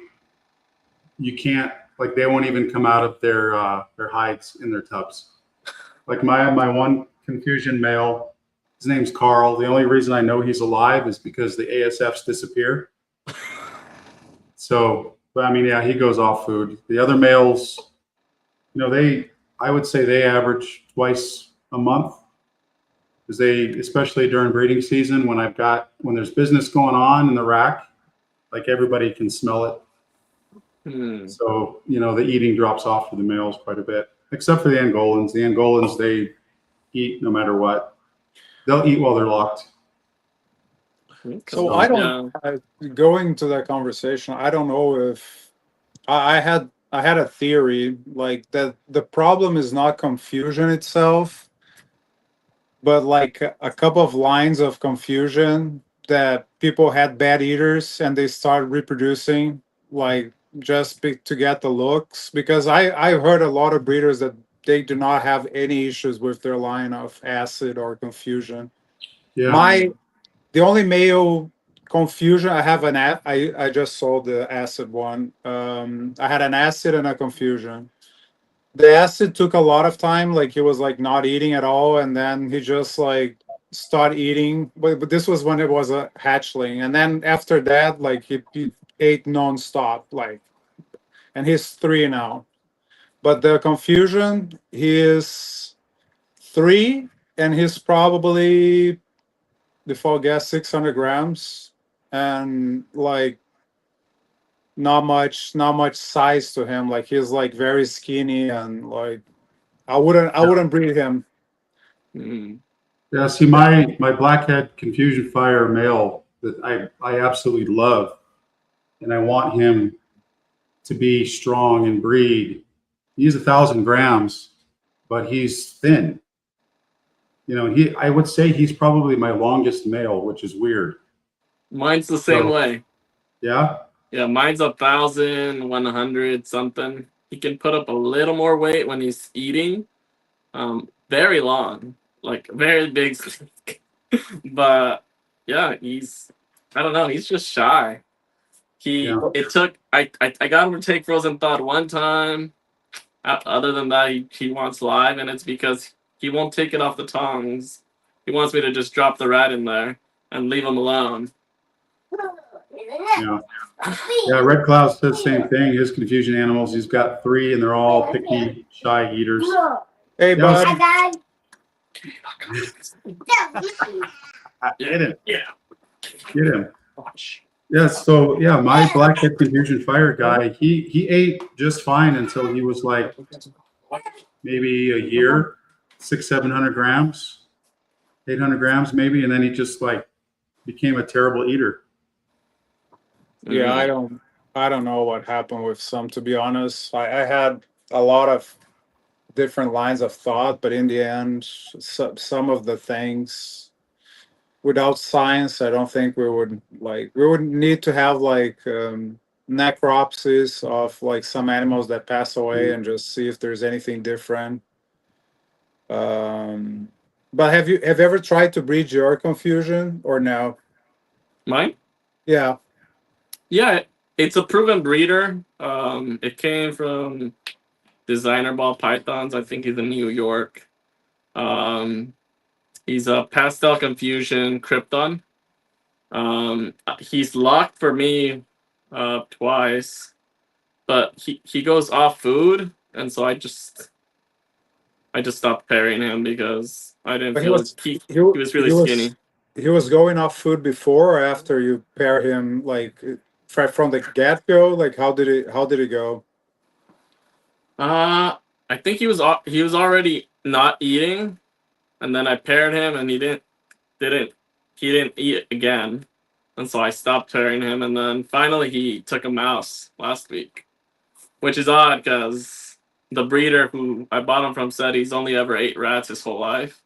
you can't, like, they won't even come out of their hides in their tubs. Like my one confusion male, his name's Carl. The only reason I know he's alive is because the ASFs disappear. So, but I mean, yeah, he goes off food. The other males, I would say they average twice a month, because especially during breeding season, when there's business going on in the rack, like everybody can smell it. So, the eating drops off for the males quite a bit, except for the Angolans. The Angolans, they eat no matter what. They'll eat while they're locked. so I don't going to that conversation. I don't know if I had a theory like that the problem is not confusion itself, but like a couple of lines of confusion that people had bad eaters and they started reproducing like to get the looks. Because I've heard a lot of breeders that they do not have any issues with their line of acid or confusion. Yeah. The only male confusion I have I just saw the acid one. I had an acid and a confusion. The acid took a lot of time, like he was like not eating at all, and then he just like started eating. But this was when it was a hatchling, and then after that, like he ate nonstop, like, and he's 3 now. But the confusion, he is 3, and he's probably, before guess, 600 grams, and like not much size to him. Like he's like very skinny, and like I wouldn't breed him. Yeah, see, my blackhead confusion fire male that I absolutely love, and I want him to be strong and breed. He's 1,000 grams, but he's thin. I would say he's probably my longest male, which is weird. Mine's the same way. Yeah. Yeah, mine's 1,100 something. He can put up a little more weight when he's eating. Very long, like very big. But yeah, I don't know, he's just shy. It took, I got him to take frozen thawed one time. Other than that, he wants live, and it's because he won't take it off the tongs. He wants me to just drop the rat in there and leave him alone. Yeah. Yeah, Red Cloud says the same thing. His confusion animals, he's got 3, and they're all picky, shy eaters. Hey, bud. Get him. Yeah. Get him. Yeah, so yeah, my blackhead confusion fire guy, he ate just fine until he was like maybe a year, 600-700 grams, 800 grams maybe, and then he just like became a terrible eater. Yeah, I don't know what happened with some, to be honest. I had a lot of different lines of thought, but in the end, some of the things, without science, I don't think we would need to have like necropsies of like some animals that pass away and just see if there's anything different. But have you ever tried to breed your confusion or no? Mine? Yeah. Yeah, it's a proven breeder. It came from designer ball pythons. I think he's in New York. He's a pastel confusion krypton. He's locked for me twice, but he goes off food, and so I just stopped pairing him because I didn't But feel he was really skinny. He was going off food before or after you pair him, like from the get go. Like how did it go? I think he was already not eating, and then I paired him, and he didn't he didn't eat again. And so I stopped pairing him. And then finally he took a mouse last week, which is odd because the breeder who I bought him from said he's only ever ate rats his whole life.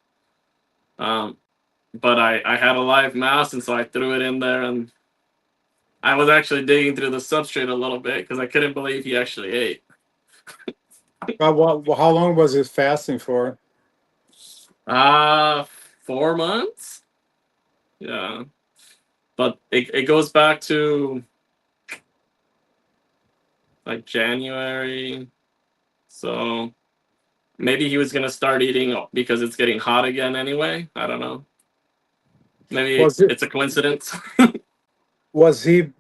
But I had a live mouse, and so I threw it in there, and I was actually digging through the substrate a little bit because I couldn't believe he actually ate. But how long was it fasting for? 4 months? Yeah. But it goes back to like January. So maybe he was gonna start eating because it's getting hot again anyway. I don't know. Maybe it's a coincidence. Was he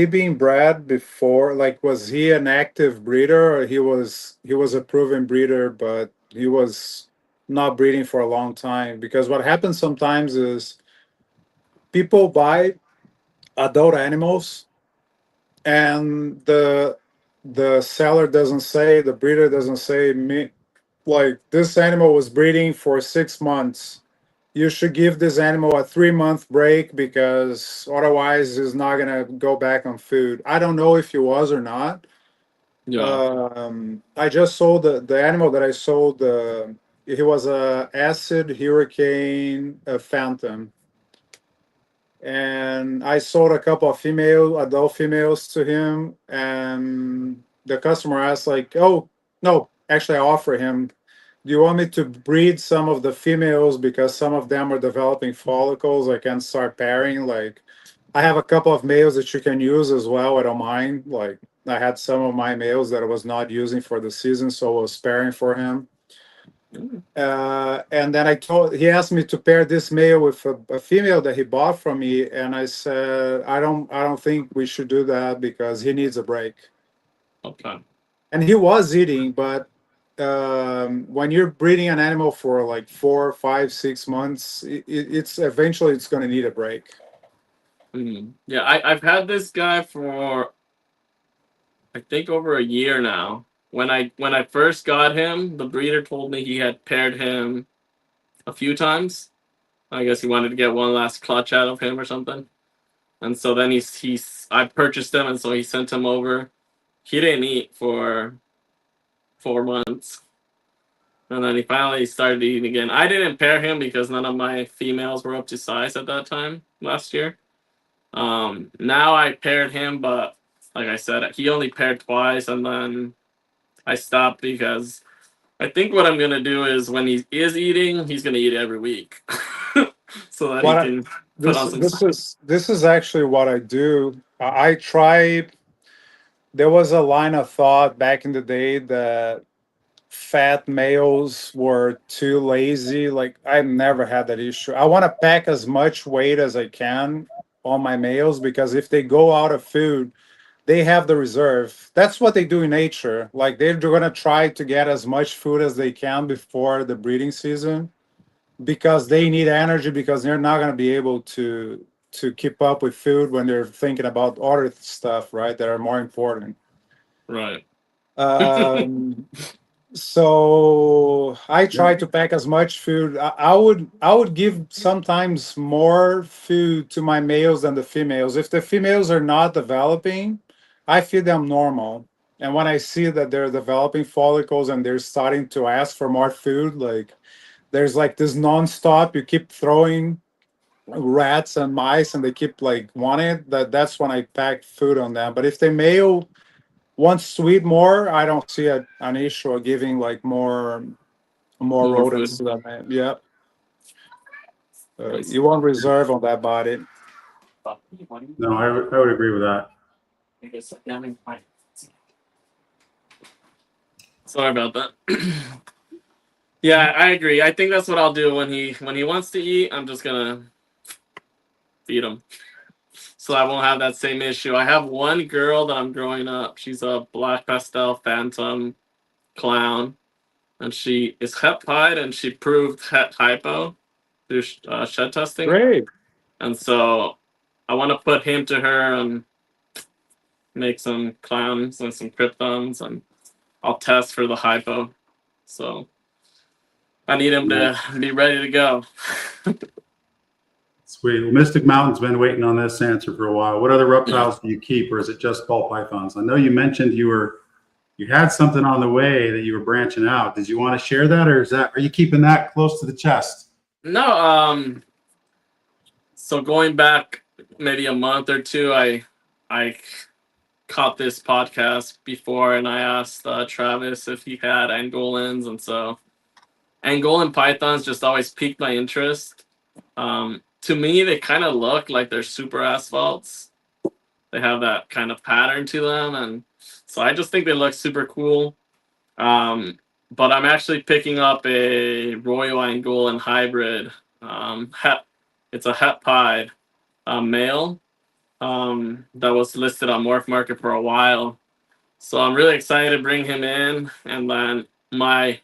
being bred before? Like, was he an active breeder, or he was a proven breeder, but he was not breeding for a long time? Because what happens sometimes is people buy adult animals, and the seller doesn't say, the breeder doesn't say, me, like, this animal was breeding for 6 months. You should give this animal a 3 month break because otherwise it's not gonna go back on food. I don't know if he was or not. Yeah. I just sold the animal that I sold. He was a acid hurricane phantom, and I sold a couple of adult females to him. And the customer asked, like, "Oh no, actually, I offer him. Do you want me to breed some of the females because some of them are developing follicles? I can start pairing. Like, I have a couple of males that you can use as well. I don't mind. Like, I had some of my males that I was not using for the season, so I was pairing for him. And then he asked me to pair this male with a female that he bought from me, and I said, I don't think we should do that because he needs a break. Okay. And he was eating, but when you're breeding an animal for like 4, 5, 6 months, it's eventually it's going to need a break. Yeah, I've had this guy for I think over a year now. When I first got him, the breeder told me he had paired him a few times. I guess he wanted to get one last clutch out of him or something. And so then I purchased him, and so he sent him over. He didn't eat for 4 months. And then he finally started eating again. I didn't pair him because none of my females were up to size at that time last year. Now I paired him, but like I said, he only paired twice, and then I stopped because I think what I'm gonna do is when he is eating, he's gonna eat every week, so that he can put on some. This is actually what I do. I try. There was a line of thought back in the day that fat males were too lazy. Like, I've never had that issue. I want to pack as much weight as I can on my males because if they go out of food, they have the reserve. That's what they do in nature. Like, they're going to try to get as much food as they can before the breeding season because they need energy, because they're not going to be able to keep up with food when they're thinking about other stuff, right, that are more important. Right. Um, so I try to pack as much food. I would give sometimes more food to my males than the females. If the females are not developing, I feed them normal. And when I see that they're developing follicles and they're starting to ask for more food, like, there's like this nonstop, you keep throwing rats and mice and they keep like wanting it, that's when I pack food on them. But if the male wants to eat more, I don't see an issue of giving like more rodents food. to that. Yeah. Nice. You want reserve on that body. No, I would agree with that. Sorry about that. Yeah, I agree. I think that's what I'll do when he wants to eat. I'm just gonna feed him, so I won't have that same issue. I have one girl that I'm growing up. She's a black pastel phantom clown, and she is het pied, and she proved het hypo through shed testing. Great. And so I want to put him to her and make some clowns and some kryptons, and I'll test for the hypo. So I need him to be ready to go. Sweet. Well, Mystic Mountain's been waiting on this answer for a while. What other reptiles do you keep, or is it just ball pythons? I know you mentioned you had something on the way that you were branching out. Did you want to share that, or are you keeping that close to the chest? No. So going back maybe a month or two, I caught this podcast before, and I asked Travis if he had Angolans, and so Angolan pythons just always piqued my interest. To me, they kind of look like they're super asphalts. They have that kind of pattern to them, and so I just think they look super cool. But I'm actually picking up a Royal Angolan hybrid. It's a het pied male that was listed on Morph Market for a while. So I'm really excited to bring him in, and then I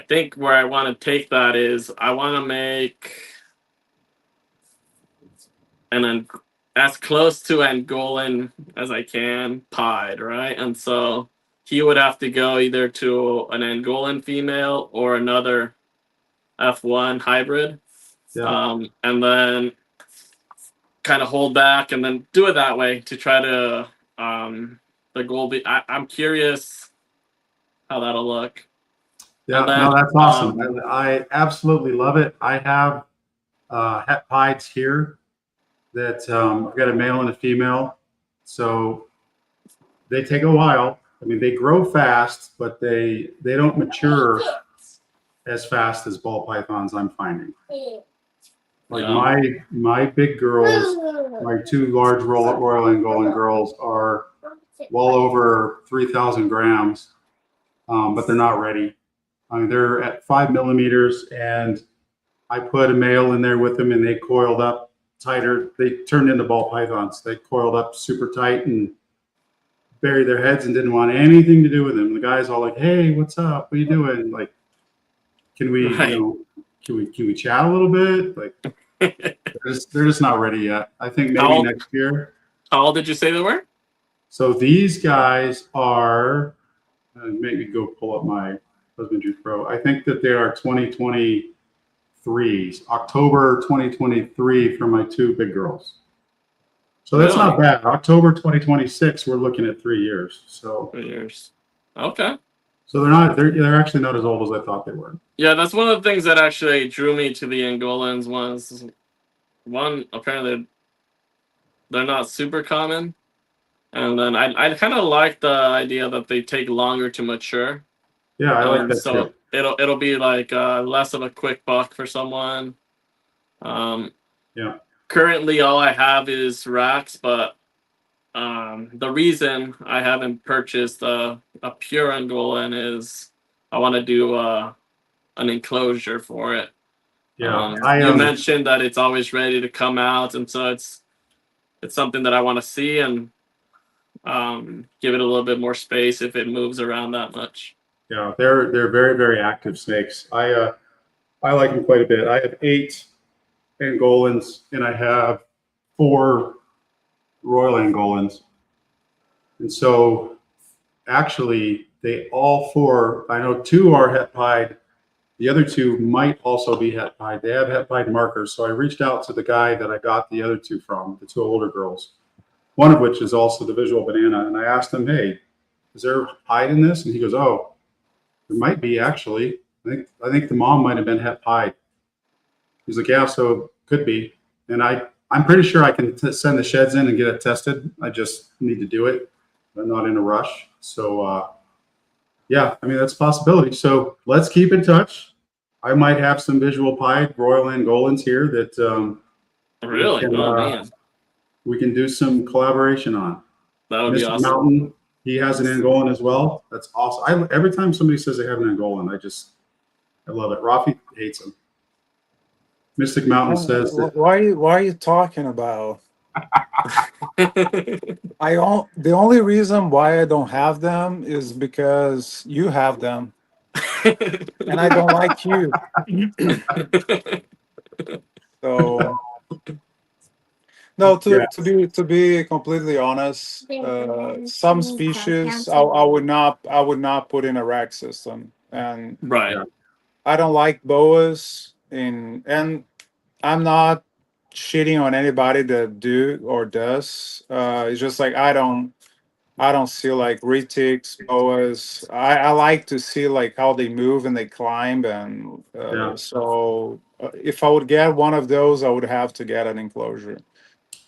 think where I want to take that is I want to make as close to Angolan as I can pied, right? And so he would have to go either to an Angolan female or another F1 hybrid. Yeah. And then kind of hold back and then do it that way to try to the goal be I'm curious how that'll look. Yeah, then, no, that's awesome. I absolutely love it. I have het pieds here that I've got a male and a female. So they take a while. I mean, they grow fast, but they don't mature as fast as ball pythons, I'm finding. Like my big girls, my two large Royal Angolan girls are well over 3,000 grams, but they're not ready. I mean, they're at 5 millimeters, and I put a male in there with them, and they coiled up tighter. They turned into ball pythons. They coiled up super tight and buried their heads and didn't want anything to do with them. The guy's all like, "Hey, what's up? What are you doing? Like, can we, can we chat a little bit?" Like, they're just not ready yet. I think maybe next year. How old did you say they were? So these guys are. Make me go pull up my Husbandry Pro. I think that they are 2023s, October 2023 for my two big girls. So that's not bad. October 2026, we're looking at 3 years. So 3 years. Okay. So they're actually not as old as I thought they were. Yeah, that's one of the things that actually drew me to the Angolans was one, apparently they're not super common. And then I kind of like the idea that they take longer to mature. Yeah, I like that so too. It'll be like less of a quick buck for someone. Yeah. Currently, all I have is racks, but the reason I haven't purchased a pure Angolan is I want to do an enclosure for it. Yeah, you mentioned that it's always ready to come out, and so it's something that I want to see and give it a little bit more space if it moves around that much. Yeah, they're very, very active snakes. I like them quite a bit. I have 8 Angolans and I have 4 Royal Angolans. And so actually they all 4, I know 2 are het pied. The other 2 might also be het pied. They have het pied markers. So I reached out to the guy that I got the other 2 from, the 2 older girls, one of which is also the Visual Banana. And I asked him, hey, is there pied in this? And he goes, oh, there might be actually. I think the mom might have been het pied. He's like, yeah, so could be. And I'm pretty sure I can send the sheds in and get it tested. I just need to do it. I'm not in a rush. So yeah, I mean, that's a possibility. So let's keep in touch. I might have some visual pied Royal Angolans here that really we can do some collaboration on. That would be awesome. Mountain, he has an Angolan as well. That's awesome. Every time somebody says they have an Angolan, I love it. Rafi hates them. Mystic Mountain says that. Why are you talking about? The only reason why I don't have them is because you have them, and I don't like you. So no, to be completely honest, some species I would not put in a rack system, and right. I don't like boas and I'm not shitting on anybody that do or does. It's just like I don't see like retics, boas. I like to see like how they move and they climb, and Yeah. so if I would get one of those, I would have to get an enclosure.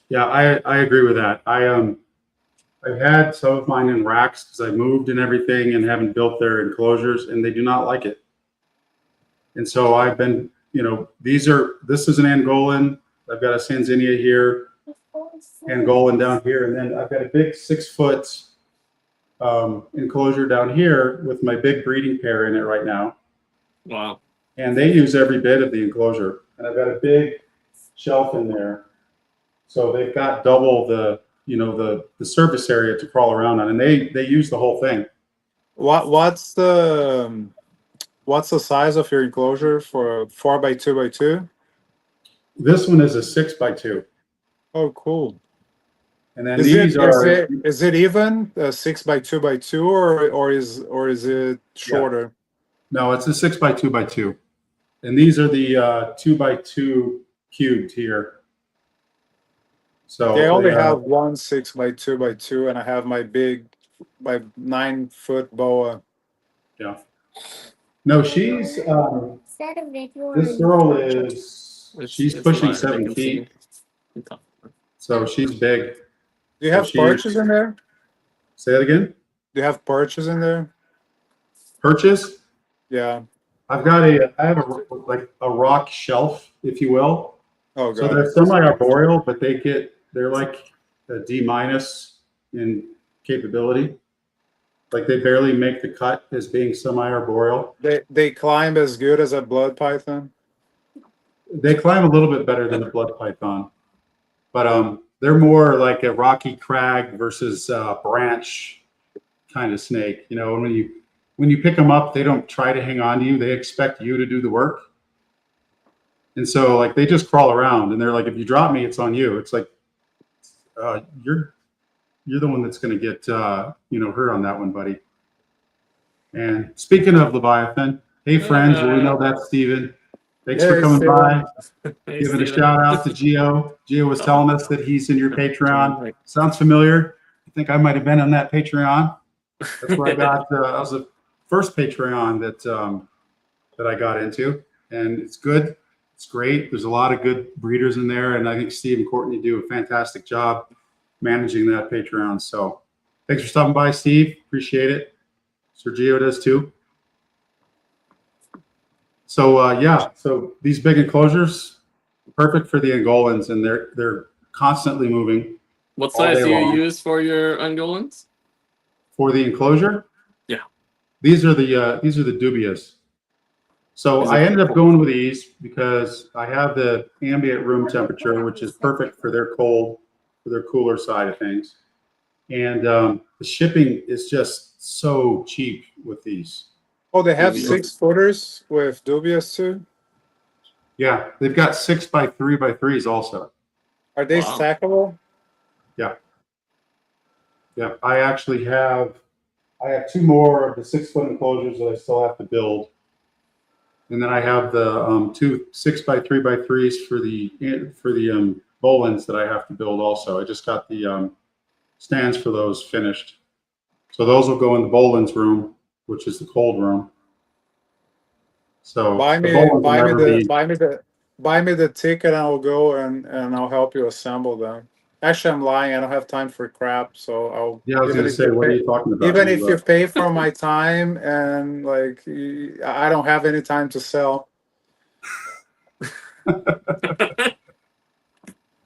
Yeah, I agree with that. I've had some of mine in racks because I moved and everything and haven't built their enclosures, and they do not like it. And so I've been, this is an Angolan. I've got a Sanzinia here, Angolan down here, and then I've got a big 6 foot enclosure down here with my big breeding pair in it right now. Wow. And they use every bit of the enclosure. And I've got a big shelf in there. So they've got double the surface area to crawl around on, and they use the whole thing. What's the size of your enclosure for 4x2x2? This one is a 6x2. Oh, cool. And then these are is it even a 6x2x2 or is it shorter? No, it's a 6x2x2. And these are the 2x2 cubed here. So they only have one 6x2x2, and I have my 9-foot boa. Yeah. No, she's this girl she's pushing 7 feet. So she's big. Do you have perches in there? Say that again? Do you have perches in there? Perches? Yeah. I have a rock shelf, if you will. Oh, so God. they're semi-arboreal, but they're like a D- in capability. Like they barely make the cut as being semi-arboreal. They climb as good as a blood python? They climb a little bit better than a blood python, but they're more like a rocky crag versus branch kind of snake. When you pick them up, they don't try to hang on to you. They expect you to do the work. And so like they just crawl around, and they're like, if you drop me, it's on you. It's like you're the one that's going to get hurt on that one, buddy. And speaking of Leviathan, hey friends, we know that's Steven. Thanks for coming by. Hey, Giving a Steven. shout out to Geo. Geo was telling us that he's in your Patreon. Sounds familiar. I think I might have been on that Patreon. That's where I got. That was the first Patreon that I got into, and it's good. It's great. There's a lot of good breeders in there, and I think Steve and Courtney do a fantastic job managing that Patreon. So thanks for stopping by, Steve. Appreciate it. Sergio does too. So so these big enclosures, perfect for the Angolans, and they're constantly moving. What size do you use for your Angolans? For the enclosure? Yeah. These are the dubious. So I ended up going with these because I have the ambient room temperature, which is perfect for their cooler side of things. And the shipping is just so cheap with these. Oh, they have 6-footers with dubious too? Yeah, they've got 6x3x3s also. Are they stackable? Yeah. Yeah, I have 2 more of the 6-foot enclosures that I still have to build. And then I have the 2 6x3x3s for the Bolins that I have to build also. I just got the stands for those finished. So those will go in the Bolins room, which is the cold room. So buy me the ticket, and I'll go and I'll help you assemble them. Actually, I'm lying. I don't have time for crap. So I'll. Yeah, I was going to say, what are you talking about? Even if you pay for my time, and like I don't have any time to sell.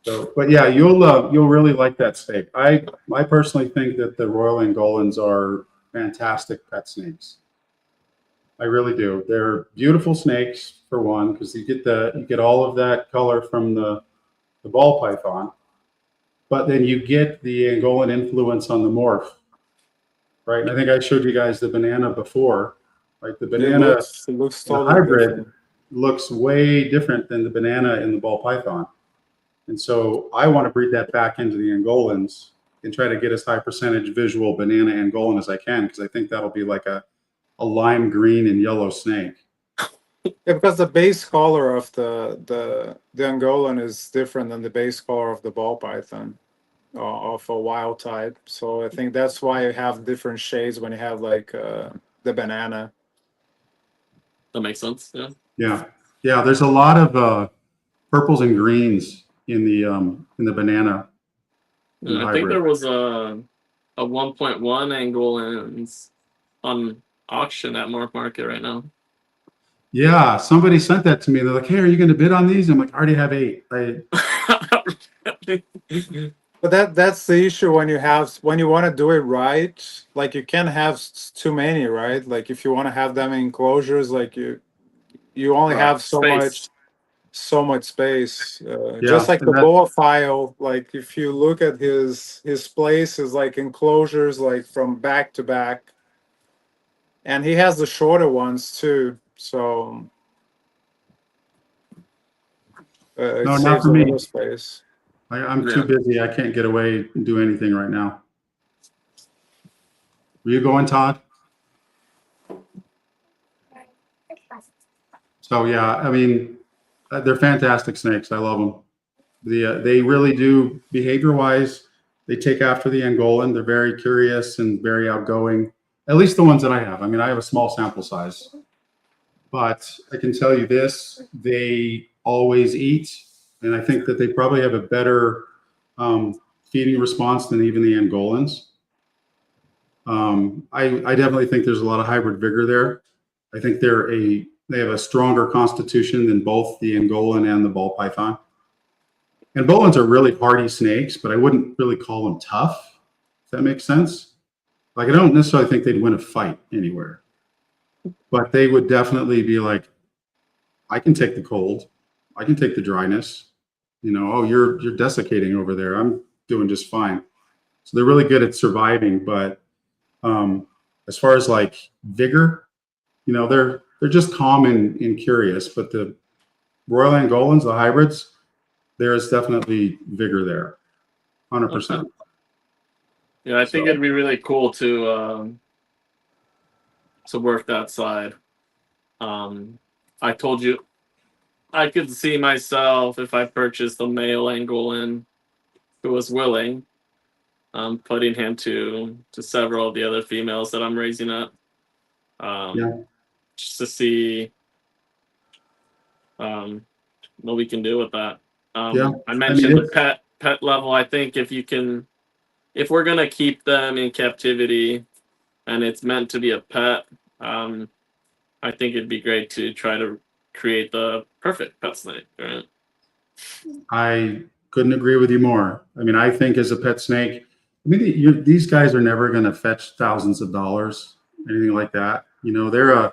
So, but yeah, you'll really like that snake. I personally think that the Royal Angolans are fantastic pet snakes. I really do. They're beautiful snakes for one, because you get all of that color from the ball python, but then you get the Angolan influence on the morph, right? And I think I showed you guys the banana before, right? The banana it looks totally hybrid different. looks way different than the banana in the ball python. And so I want to breed that back into the Angolans and try to get as high percentage visual banana Angolan as I can, because I think that'll be like a lime green and yellow snake. Yeah, because the base color of the Angolan is different than the base color of the ball python of a wild type. So I think that's why you have different shades when you have like the banana. That makes sense. Yeah. Yeah. Yeah. There's a lot of purples and greens in the banana in And the I think hybrid. there was a 1.1 angle on auction at Mark Market right now. Yeah. Somebody sent that to me. They're like, "Hey, are you going to bid on these?" I'm like, "I already have 8." But that's the issue when you want to do it right. Like you can't have too many, right? Like if you want to have them in enclosures, like you only Right. have Space. so much space. Just Yeah. like And the that, boa file, like if you look at his place is like enclosures like from back to back, and he has the shorter ones too. So it no, not saves for a me. little space. I'm too Yeah. busy. I can't get away and do anything right now. Were you going, Todd? So yeah, I mean, they're fantastic snakes. I love them. They really do behavior wise. They take after the Angolan. They're very curious and very outgoing. At least the ones that I have. I mean, I have a small sample size, but I can tell you this: they always eat, and I think that they probably have a better feeding response than even the Angolans. I definitely think there's a lot of hybrid vigor there. I think they have a stronger constitution than both the Angolan and the ball python. And Bolins are really hardy snakes, but I wouldn't really call them tough, if that makes sense. Like, I don't necessarily think they'd win a fight anywhere, but they would definitely be like, I can take the cold, I can take the dryness. Oh, you're desiccating over there. I'm doing just fine. So they're really good at surviving. But as far as like vigor, they're just calm and curious. But the Royal Angolans, the hybrids, there is definitely vigor there, Okay. 100%. Yeah, I think So it'd be really cool to work that side. I told you I could see myself if I purchased a male Angolan who was willing, putting him to several of the other females that I'm raising up, yeah, just to see what we can do with that. yeah. I I mean, mentioned the it's pet level. I think if we're gonna keep them in captivity and it's meant to be a pet, I think it'd be great to try to create the perfect pet snake, right? I couldn't agree with you more. I mean, I think as a pet snake, I mean, these guys are never going to fetch thousands of dollars, anything like that. They're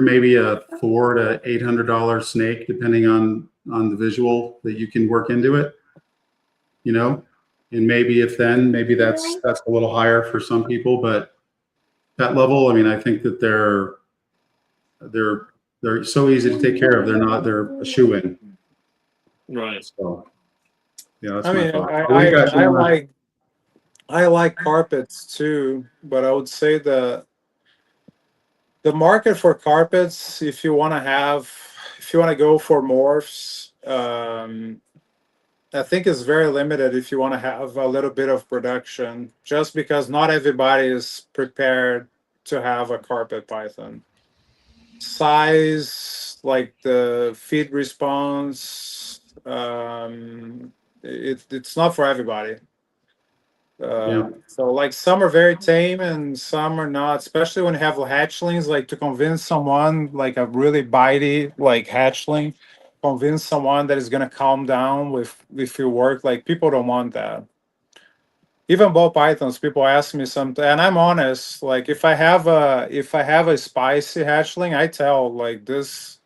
maybe a $400 to $800 snake, depending on the visual that you can work into it. You know, and maybe that's a little higher for some people, but pet level, I mean, I think that they're they're so easy to take care of. They're a shoe in. Right. So yeah, that's I my mean, thought. What do you got, Shannon? I like carpets too, but I would say the market for carpets, if you want to go for morphs, I think is very limited if you want to have a little bit of production, just because not everybody is prepared to have a carpet python. Size, like the feed response, it's not for everybody. Yeah, So like some are very tame and some are not, especially when you have hatchlings, like to convince someone like a really bitey like hatchling, convince someone that is gonna calm down with your work, like people don't want that. Even ball pythons, people ask me something, and I'm honest, like if I have a spicy hatchling, I tell like this,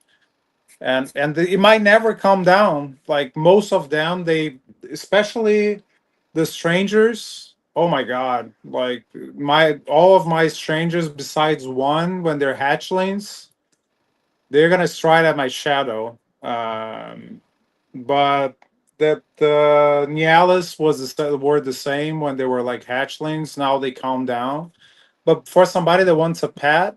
it might never calm down. Like most of them, they, especially the strangers, oh my god, like my all of my strangers besides one, when they're hatchlings, they're gonna stride at my shadow. But that the Nialis were the same when they were like hatchlings. Now they calm down. But for somebody that wants a pet,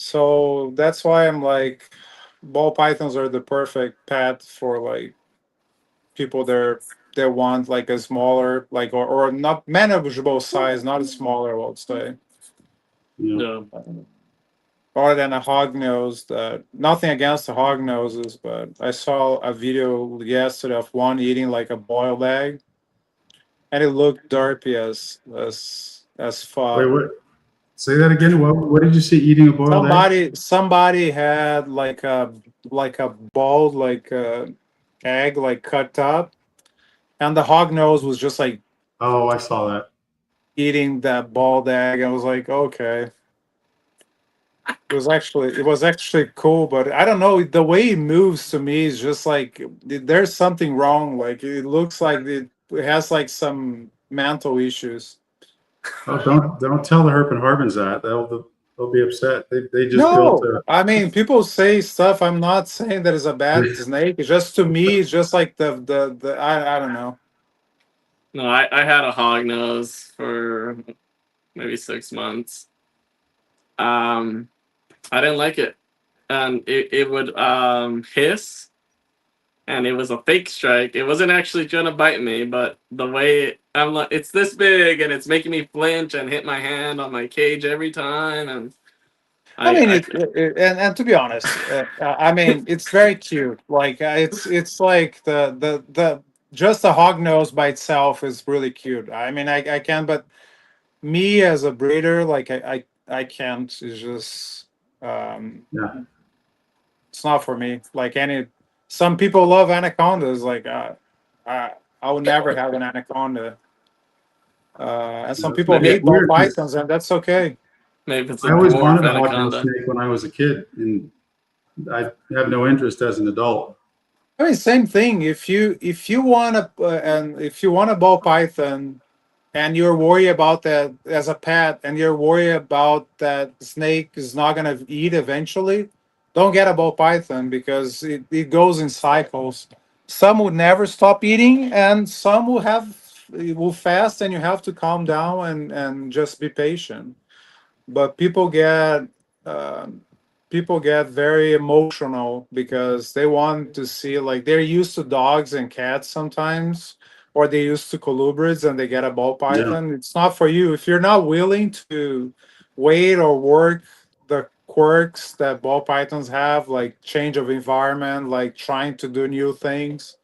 So that's why I'm like, ball pythons are the perfect pet for like people that want like a smaller, like or not manageable size, not a smaller, I would say. Yeah. Other than a hog nose, that nothing against the hog noses, but I saw a video yesterday of one eating like a boiled egg, and it looked derpy as Wait, fuck. what? Say that again. What did you see eating a boiled egg? Somebody had like a boiled like egg like cut up, and the hog nose was just like Oh, I saw that. eating that boiled egg. I was like, okay. It was actually cool, but I don't know, the way it moves to me is just like there's something wrong. Like it looks like it has like some mental issues. Oh, don't tell the Herp and Harbins that. They'll be upset. They just built No, a. I mean people say stuff. I'm not saying that it's a bad snake. It's just to me, it's just like the I don't know. No, I had a hog nose for maybe 6 months. I didn't like it. And it would hiss, and it was a fake strike. It wasn't actually trying to bite me, but the way I'm like, it's this big and it's making me flinch and hit my hand on my cage every time. And I mean, I and to be honest, I mean, it's very cute. Like it's like the just the hog nose by itself is really cute. I mean, I can, but me as a breeder, like I can't. It's just Yeah. it's not for me. Like any, some people love anacondas. Like I I would never have an anaconda. And some people maybe hate ball Weird. 'Cause pythons, and that's okay. maybe it's a I always dwarf wanted a hognose anaconda. snake when I was a kid, and I have no interest as an adult. I mean, same thing. If you want to and if you want a ball python, and you're worried about that as a pet, and you're worried about that snake is not gonna eat eventually, don't get a ball python because it goes in cycles. Some would never stop eating, and some will fast, and you have to calm down and just be patient. But um, people get very emotional because they want to see, like they're used to dogs and cats sometimes, or they're used to colubrids and they get a ball Yeah. python. It's not for you if you're not willing to wait or work the quirks that ball pythons have, like change of environment, like trying to do new things.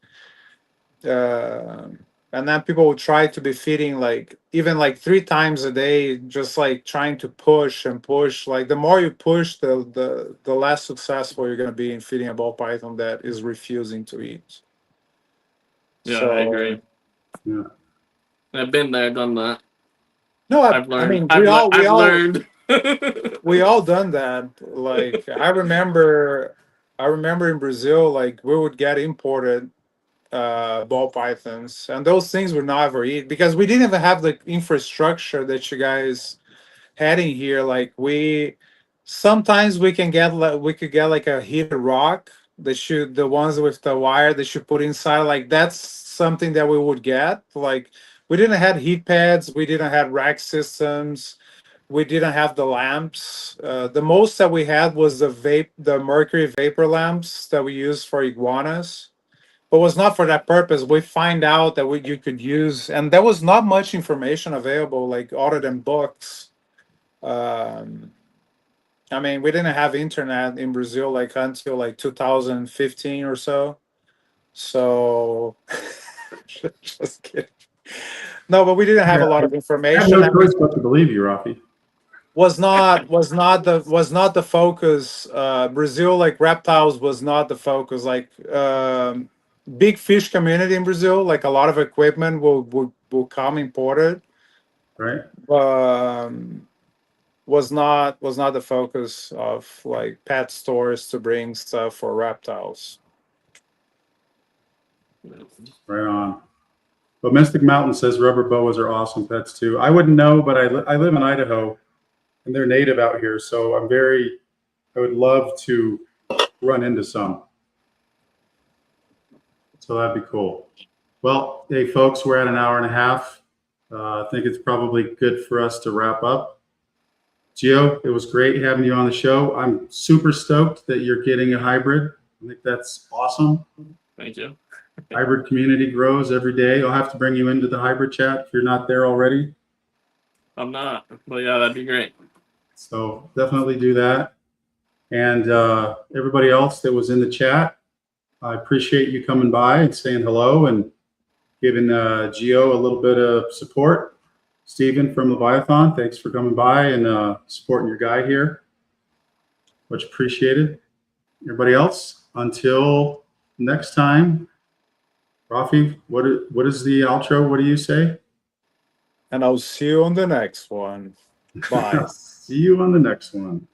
uh, and then people will try to be feeding like even like 3 times a day, just like trying to push and push. Like the more you push, the less successful you're going to be in feeding a ball python that is refusing to eat. Yeah, I So agree. Yeah. I've been there, done that. no, I've I learned. mean we I've all learned. we all done that. Like I remember in Brazil, like we would get imported ball pythons, and those things would never eat because we didn't even have the infrastructure that you guys had in here. Like we sometimes we could get like a heated rock that should the ones with the wire that you put inside, like that's something that we would get. Like we didn't have heat pads, we didn't have rack systems, we didn't have the lamps. The most that we had was the mercury vapor lamps that we use for iguanas, but was not for that purpose. We find out that you could use, and there was not much information available, like other than books. Um, I mean, we didn't have internet in Brazil like until like 2015 or so. So, just kidding. No, but we didn't have Yeah. a lot of I have information. no I mean, choice but to believe you, Rafi. was not the focus. Brazil, like reptiles, was not the focus. Like big fish community in Brazil, like a lot of equipment will come imported. Right. Um, was not the focus of like pet stores to bring stuff for reptiles. Right on. But Mystic Mountain says rubber boas are awesome pets too. I wouldn't know, but I live in Idaho, and they're native out here, so I would love to run into some. So that'd be cool. Well, hey folks, we're at an hour and a half. I think it's probably good for us to wrap up. Gio, it was great having you on the show. I'm super stoked that you're getting a hybrid. I think that's awesome. Thank you. Hybrid community grows every day. I'll have to bring you into the hybrid chat if you're not there already. I'm not, but yeah, that'd be great. So definitely do that. And everybody else that was in the chat, I appreciate you coming by and saying hello and giving Gio a little bit of support. Stephen from Leviathan, thanks for coming by and supporting your guy here. Much appreciated. Everybody else, until next time. Rafi, what is the outro? What do you say? And I'll see you on the next one. Bye. See you on the next one.